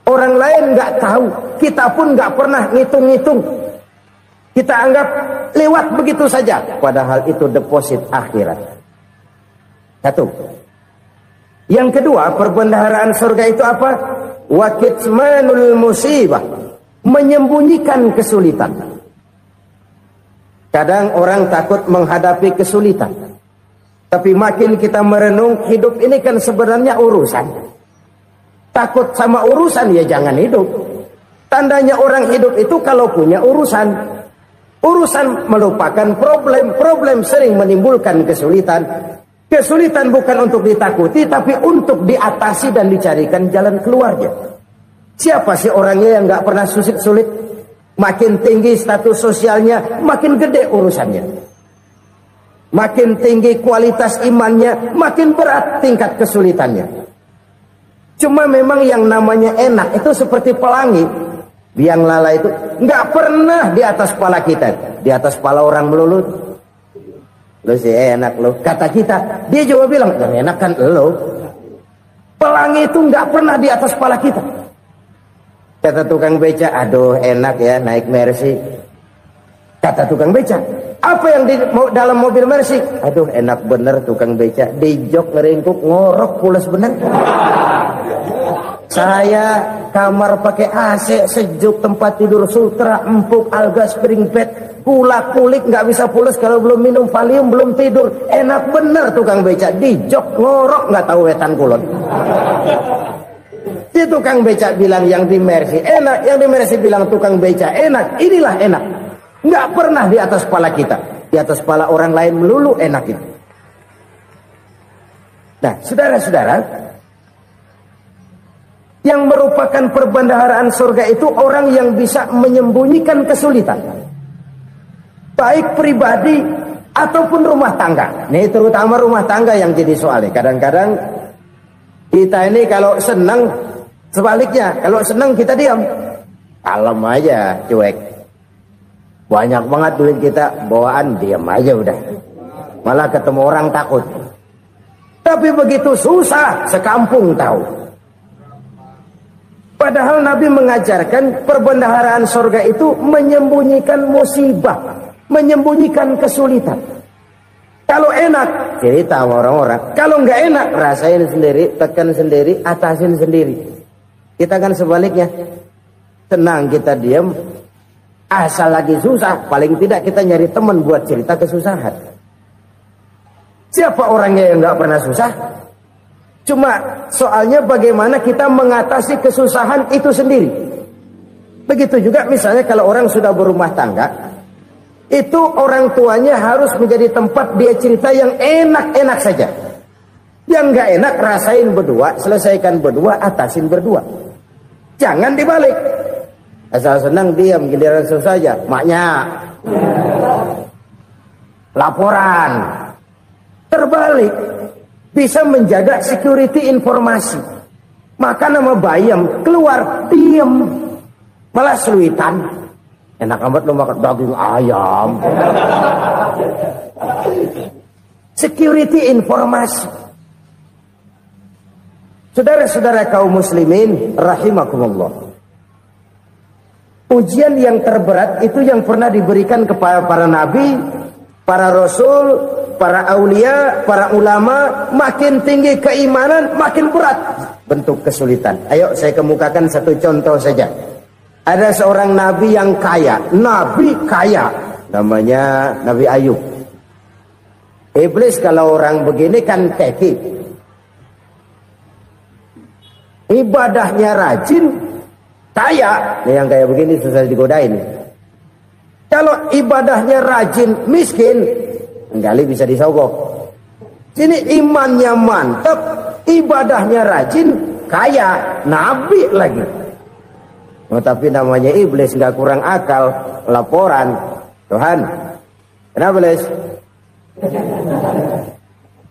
Orang lain nggak tahu, kita pun nggak pernah ngitung-ngitung. Kita anggap lewat begitu saja, padahal itu deposit akhirat. Satu. Yang kedua, perbendaharaan surga itu apa? Wa kitmanul musibah, menyembunyikan kesulitan. Kadang orang takut menghadapi kesulitan. Tapi makin kita merenung, hidup ini kan sebenarnya urusan. Takut sama urusan, ya jangan hidup. Tandanya orang hidup itu kalau punya urusan. Urusan melupakan problem. Problem sering menimbulkan kesulitan. Kesulitan bukan untuk ditakuti, tapi untuk diatasi dan dicarikan jalan keluarnya. Siapa sih orangnya yang gak pernah sulit-sulit? Makin tinggi status sosialnya, makin gede urusannya. Makin tinggi kualitas imannya, makin berat tingkat kesulitannya. Cuma memang yang namanya enak itu seperti pelangi. Biang lala itu nggak pernah di atas kepala kita, di atas kepala orang melulu. Lo sih enak lo, kata kita. Dia juga bilang yang enak kan lo. Pelangi itu nggak pernah di atas kepala kita. Kata tukang beca, aduh enak ya naik Mercy. Kata tukang beca, apa yang di dalam mobil Mercy? Aduh enak bener tukang beca, di jok ngeringkuk ngorok pules bener. Saya kamar pakai AC sejuk, tempat tidur Sultra, empuk, alga, spring bed, kulak kulik nggak bisa pules kalau belum minum Valium, belum tidur. Enak bener tukang beca, di jok ngorok nggak tahu wetan kulon. Si tukang beca bilang yang di Mercy enak, yang di Mercy bilang tukang beca enak. Inilah enak. Nggak pernah di atas kepala kita, di atas kepala orang lain melulu enak itu. Nah, saudara-saudara, yang merupakan perbendaharaan surga itu orang yang bisa menyembunyikan kesulitan, baik pribadi ataupun rumah tangga. Nih terutama rumah tangga yang jadi soalnya. Kadang-kadang kita ini kalau senang, sebaliknya kalau senang kita diam, kalem aja, cuek. Banyak banget duit kita bawaan, diam aja udah. Malah ketemu orang takut. Tapi begitu susah, sekampung tahu. Padahal Nabi mengajarkan perbendaharaan surga itu menyembunyikan musibah, menyembunyikan kesulitan. Kalau enak, cerita sama orang-orang. Kalau nggak enak, rasain sendiri, tekan sendiri, atasin sendiri. Kita kan sebaliknya. Tenang kita diam. Asal lagi susah, paling tidak kita nyari teman buat cerita kesusahan. Siapa orangnya yang nggak pernah susah? Cuma soalnya bagaimana kita mengatasi kesusahan itu sendiri. Begitu juga misalnya kalau orang sudah berumah tangga, itu orang tuanya harus menjadi tempat dia cerita yang enak-enak saja. Yang nggak enak rasain berdua, selesaikan berdua, atasin berdua. Jangan dibalik. Asal senang diam, giliran susah saja. Maknya laporan. Terbalik. Bisa menjaga security informasi. Maka nama bayam keluar diam. Malah seluitan. Enak amat lo makan daging ayam. Security informasi. Saudara-saudara kaum muslimin rahimakumullah. Ujian yang terberat itu yang pernah diberikan kepada para nabi, para rasul, para aulia, para ulama. Makin tinggi keimanan, makin berat bentuk kesulitan. Ayo saya kemukakan satu contoh saja. Ada seorang nabi yang kaya, nabi kaya, namanya Nabi Ayub. Iblis kalau orang begini kan keki. Ibadahnya rajin, kaya. Nih yang kayak begini susah digodain. Kalau ibadahnya rajin, miskin, kali bisa disogok. Sini imannya mantap, ibadahnya rajin, kaya, nabi lagi. Oh, tapi namanya iblis, nggak kurang akal. Laporan, Tuhan, kenapa iblis?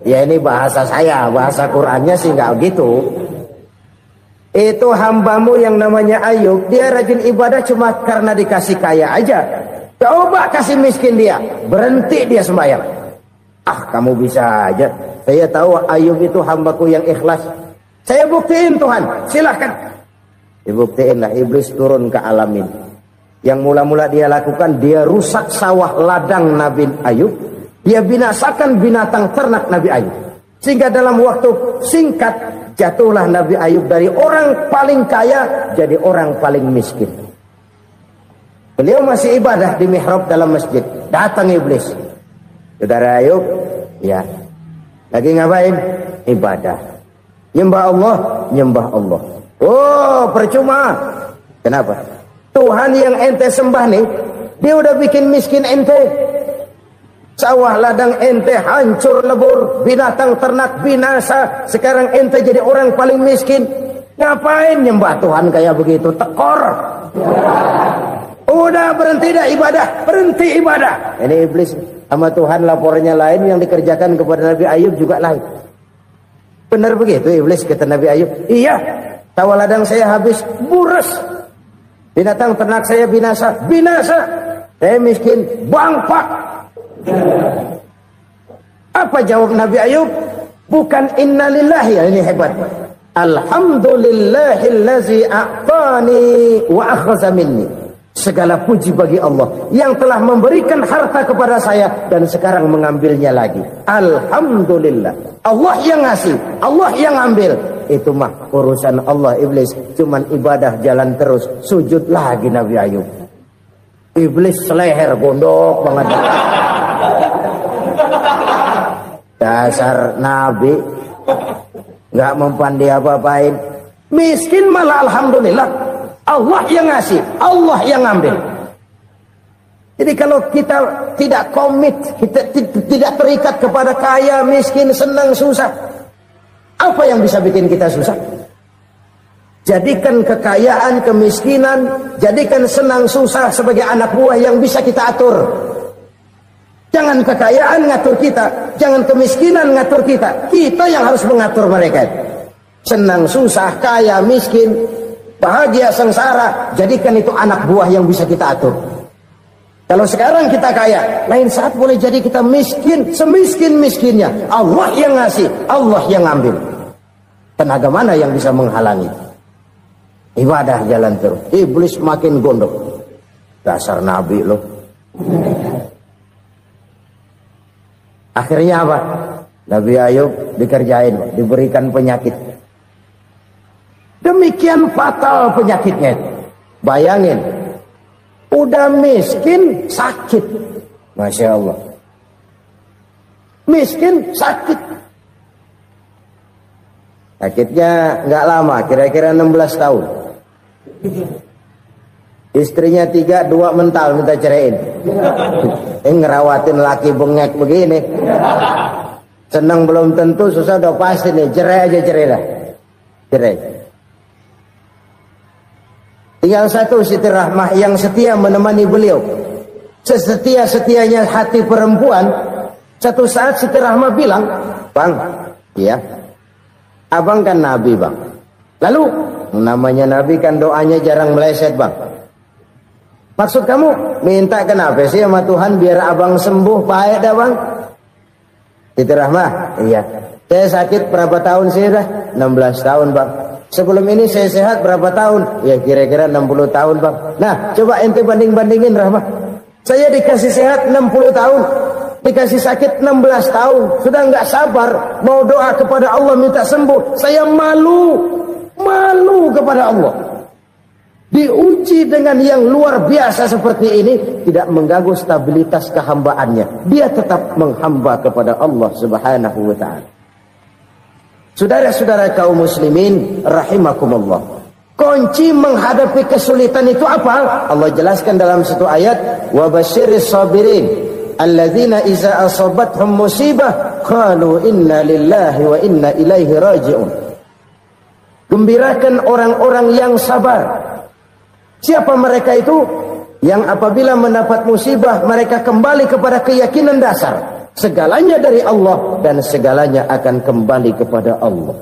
Ya ini bahasa saya, bahasa Qurannya sih nggak gitu. Itu hambamu yang namanya Ayub, dia rajin ibadah cuma karena dikasih kaya aja. Coba kasih miskin dia, berhenti dia sembahyang. Ah, kamu bisa aja. Saya tahu Ayub itu hambaku yang ikhlas. Saya buktiin Tuhan, silahkan. Dibuktiinlah, iblis turun ke alam ini. Yang mula-mula dia lakukan, dia rusak sawah ladang Nabi Ayub. Dia binasakan binatang ternak Nabi Ayub. Sehingga dalam waktu singkat, jatuhlah Nabi Ayub dari orang paling kaya, jadi orang paling miskin. Beliau masih ibadah di mihrab dalam masjid. Datang iblis. Saudara Ayub, ya, lagi ngapain? Ibadah. Nyembah Allah, nyembah Allah. Oh, percuma. Kenapa? Tuhan yang ente sembah nih, dia udah bikin miskin ente. Sawah ladang ente hancur lebur, binatang ternak binasa. Sekarang ente jadi orang paling miskin. Ngapain nyembah Tuhan kayak begitu? Tekor. Udah berhenti dah ibadah, berhenti ibadah. Ini iblis sama Tuhan laporannya lain, yang dikerjakan kepada Nabi Ayub juga lain. Benar begitu iblis kata Nabi Ayub? Iya. Sawah ladang saya habis, buras. Binatang ternak saya binasa, binasa. Saya miskin, bangpak. Apa jawab Nabi Ayub? Bukan innalillahi, ini hebat. Alhamdulillahillazi a'tani wa akhadha minni. Segala puji bagi Allah yang telah memberikan harta kepada saya dan sekarang mengambilnya lagi. Alhamdulillah. Allah yang ngasih, Allah yang ambil. Itu mah urusan Allah. Iblis cuman ibadah jalan terus, sujud lagi Nabi Ayub. Iblis seleher gondok banget. Dasar Nabi nggak mempan dia apa-apain. Miskin malah alhamdulillah. Allah yang ngasih, Allah yang ngambil. Jadi kalau kita tidak komit, kita tidak terikat kepada kaya, miskin, senang, susah, apa yang bisa bikin kita susah? Jadikan kekayaan, kemiskinan, jadikan senang, susah sebagai anak buah yang bisa kita atur. Jangan kekayaan ngatur kita, jangan kemiskinan ngatur kita. Kita yang harus mengatur mereka. Senang, susah, kaya, miskin, bahagia, sengsara, jadikan itu anak buah yang bisa kita atur. Kalau sekarang kita kaya, lain saat boleh jadi kita miskin, semiskin-miskinnya. Allah yang ngasih, Allah yang ngambil. Tenaga mana yang bisa menghalangi? Ibadah jalan terus. Iblis makin gondok. Dasar Nabi loh. Akhirnya apa? Nabi Ayub dikerjain, diberikan penyakit. Demikian fatal penyakitnya. Bayangin, udah miskin sakit. Masya Allah. Miskin sakit. Sakitnya nggak lama, kira-kira 16 tahun. Istrinya 3, 2 mental minta ceraiin. Ngerawatin laki bengek begini. Senang belum tentu, susah udah pasti nih. Cerai aja, cerai dah. Cerai. Tinggal satu Siti Rahmah yang setia menemani beliau. Sesetia-setianya hati perempuan. Satu saat Siti Rahmah bilang, "Bang, ya, abang kan Nabi bang. Lalu namanya Nabi kan doanya jarang meleset bang. Maksud kamu minta kenapa sih sama Tuhan biar abang sembuh baik dah bang?" Siti Rahmah, iya. Saya sakit berapa tahun sih dah? 16 tahun bang. Sebelum ini saya sehat berapa tahun? Ya kira-kira 60 tahun bang. Nah coba ente banding-bandingin Rahmah. Saya dikasih sehat 60 tahun. Dikasih sakit 16 tahun. Sudah nggak sabar mau doa kepada Allah minta sembuh. Saya malu kepada Allah. Diuji dengan yang luar biasa seperti ini, tidak mengganggu stabilitas kehambaannya. Dia tetap menghamba kepada Allah Subhanahu wa ta'ala. Saudara-saudara kaum muslimin rahimakumullah. Kunci menghadapi kesulitan itu apa? Allah jelaskan dalam satu ayat, wa basyiris sabirin alladzina iza asabathum musibah qalu inna lillahi wa inna ilaihi raji'un. Gembirakan orang-orang yang sabar. Siapa mereka itu? Yang apabila mendapat musibah mereka kembali kepada keyakinan dasar. Segalanya dari Allah dan segalanya akan kembali kepada Allah.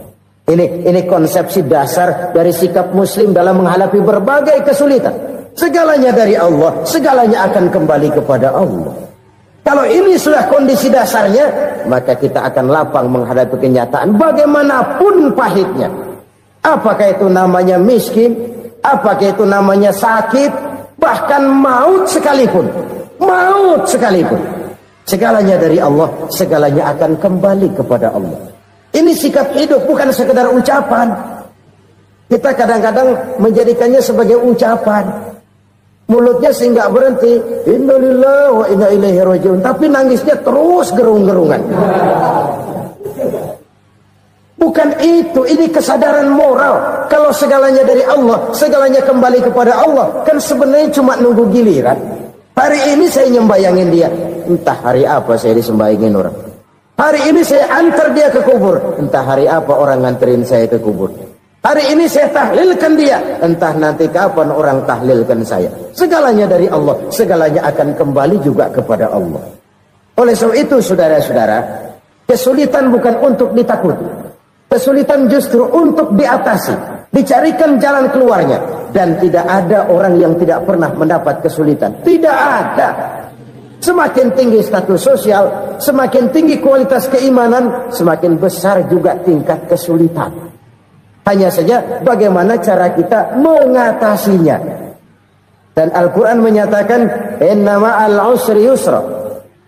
Ini konsepsi dasar dari sikap muslim dalam menghadapi berbagai kesulitan. Segalanya dari Allah, segalanya akan kembali kepada Allah. Kalau ini sudah kondisi dasarnya, maka kita akan lapang menghadapi kenyataan bagaimanapun pahitnya. Apakah itu namanya miskin, apakah itu namanya sakit, bahkan maut sekalipun. Maut sekalipun. Segalanya dari Allah, segalanya akan kembali kepada Allah. Ini sikap hidup, bukan sekedar ucapan. Kita kadang-kadang menjadikannya sebagai ucapan. Mulutnya sehingga berhenti, innalillahi wa inna ilaihi rajiun, tapi nangisnya terus gerung-gerungan. Bukan itu, ini kesadaran moral. Kalau segalanya dari Allah, segalanya kembali kepada Allah, kan sebenarnya cuma nunggu giliran. Hari ini saya nyembayangin dia, entah hari apa saya disembayangin orang. Hari ini saya antar dia ke kubur, entah hari apa orang nganterin saya ke kubur. Hari ini saya tahlilkan dia, entah nanti kapan orang tahlilkan saya. Segalanya dari Allah, segalanya akan kembali juga kepada Allah. Oleh sebab itu saudara-saudara, kesulitan bukan untuk ditakuti. Kesulitan justru untuk diatasi, dicarikan jalan keluarnya. Dan tidak ada orang yang tidak pernah mendapat kesulitan. Tidak ada. Semakin tinggi status sosial, semakin tinggi kualitas keimanan, semakin besar juga tingkat kesulitan. Hanya saja bagaimana cara kita mengatasinya. Dan Al-Quran menyatakan, innama al-usri yusra.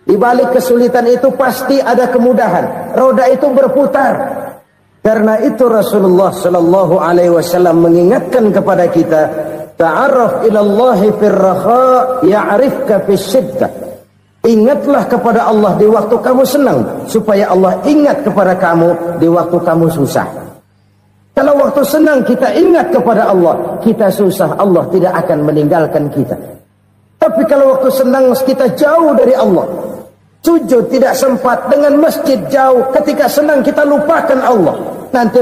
Di balik kesulitan itu pasti ada kemudahan. Roda itu berputar. Karena itu Rasulullah Sallallahu Alaihi Wasallam mengingatkan kepada kita, ta'arraf ilallahi firraha ya'rifka fisyiddah. Ingatlah kepada Allah di waktu kamu senang, supaya Allah ingat kepada kamu di waktu kamu susah. Kalau waktu senang kita ingat kepada Allah, kita susah, Allah tidak akan meninggalkan kita. Tapi kalau waktu senang kita jauh dari Allah, sujud tidak sempat, dengan masjid jauh, ketika senang kita lupakan Allah. Nanti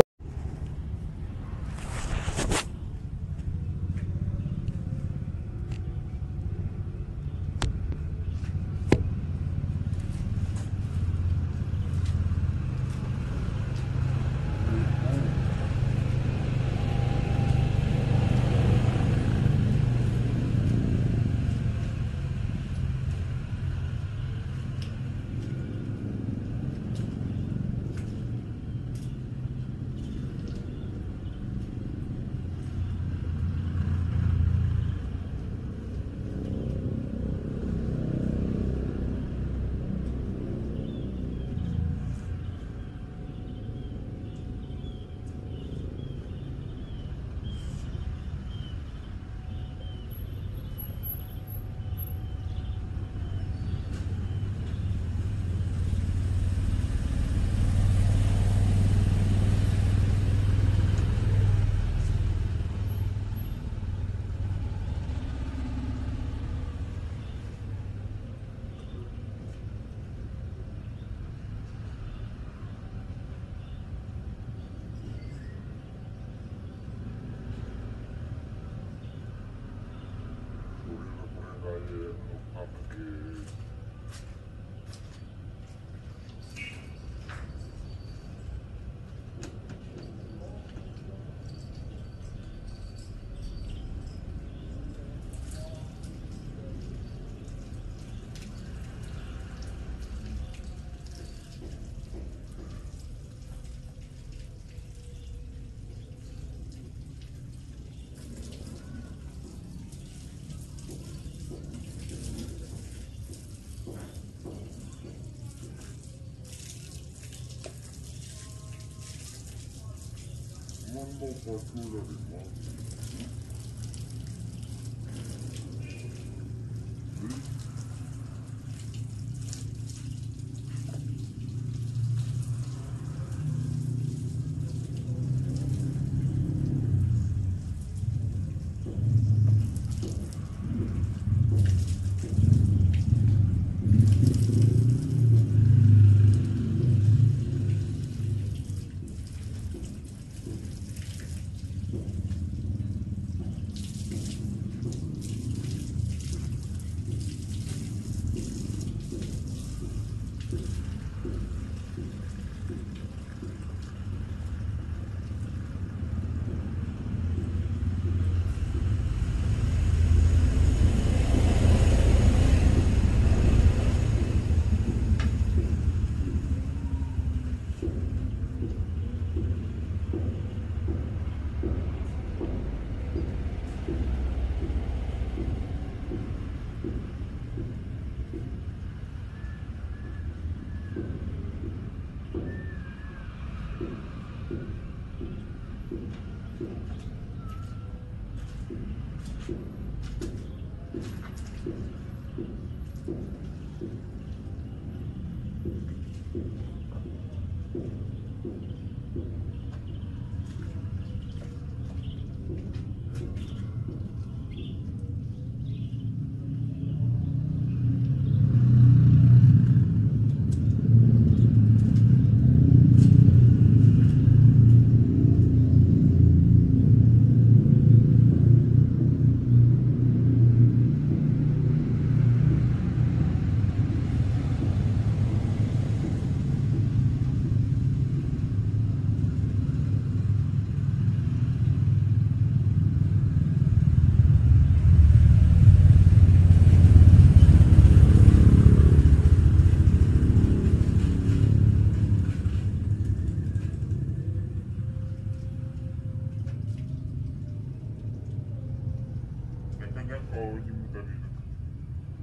Oh, jemput tadi.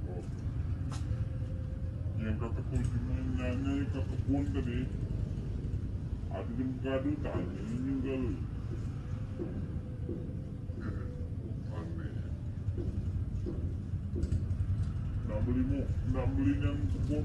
Oh. Yang kata kau nyanyi yang kata pun tadi. Ada jemput kado tanya ini gal. Aneh. Nak beli yang kupon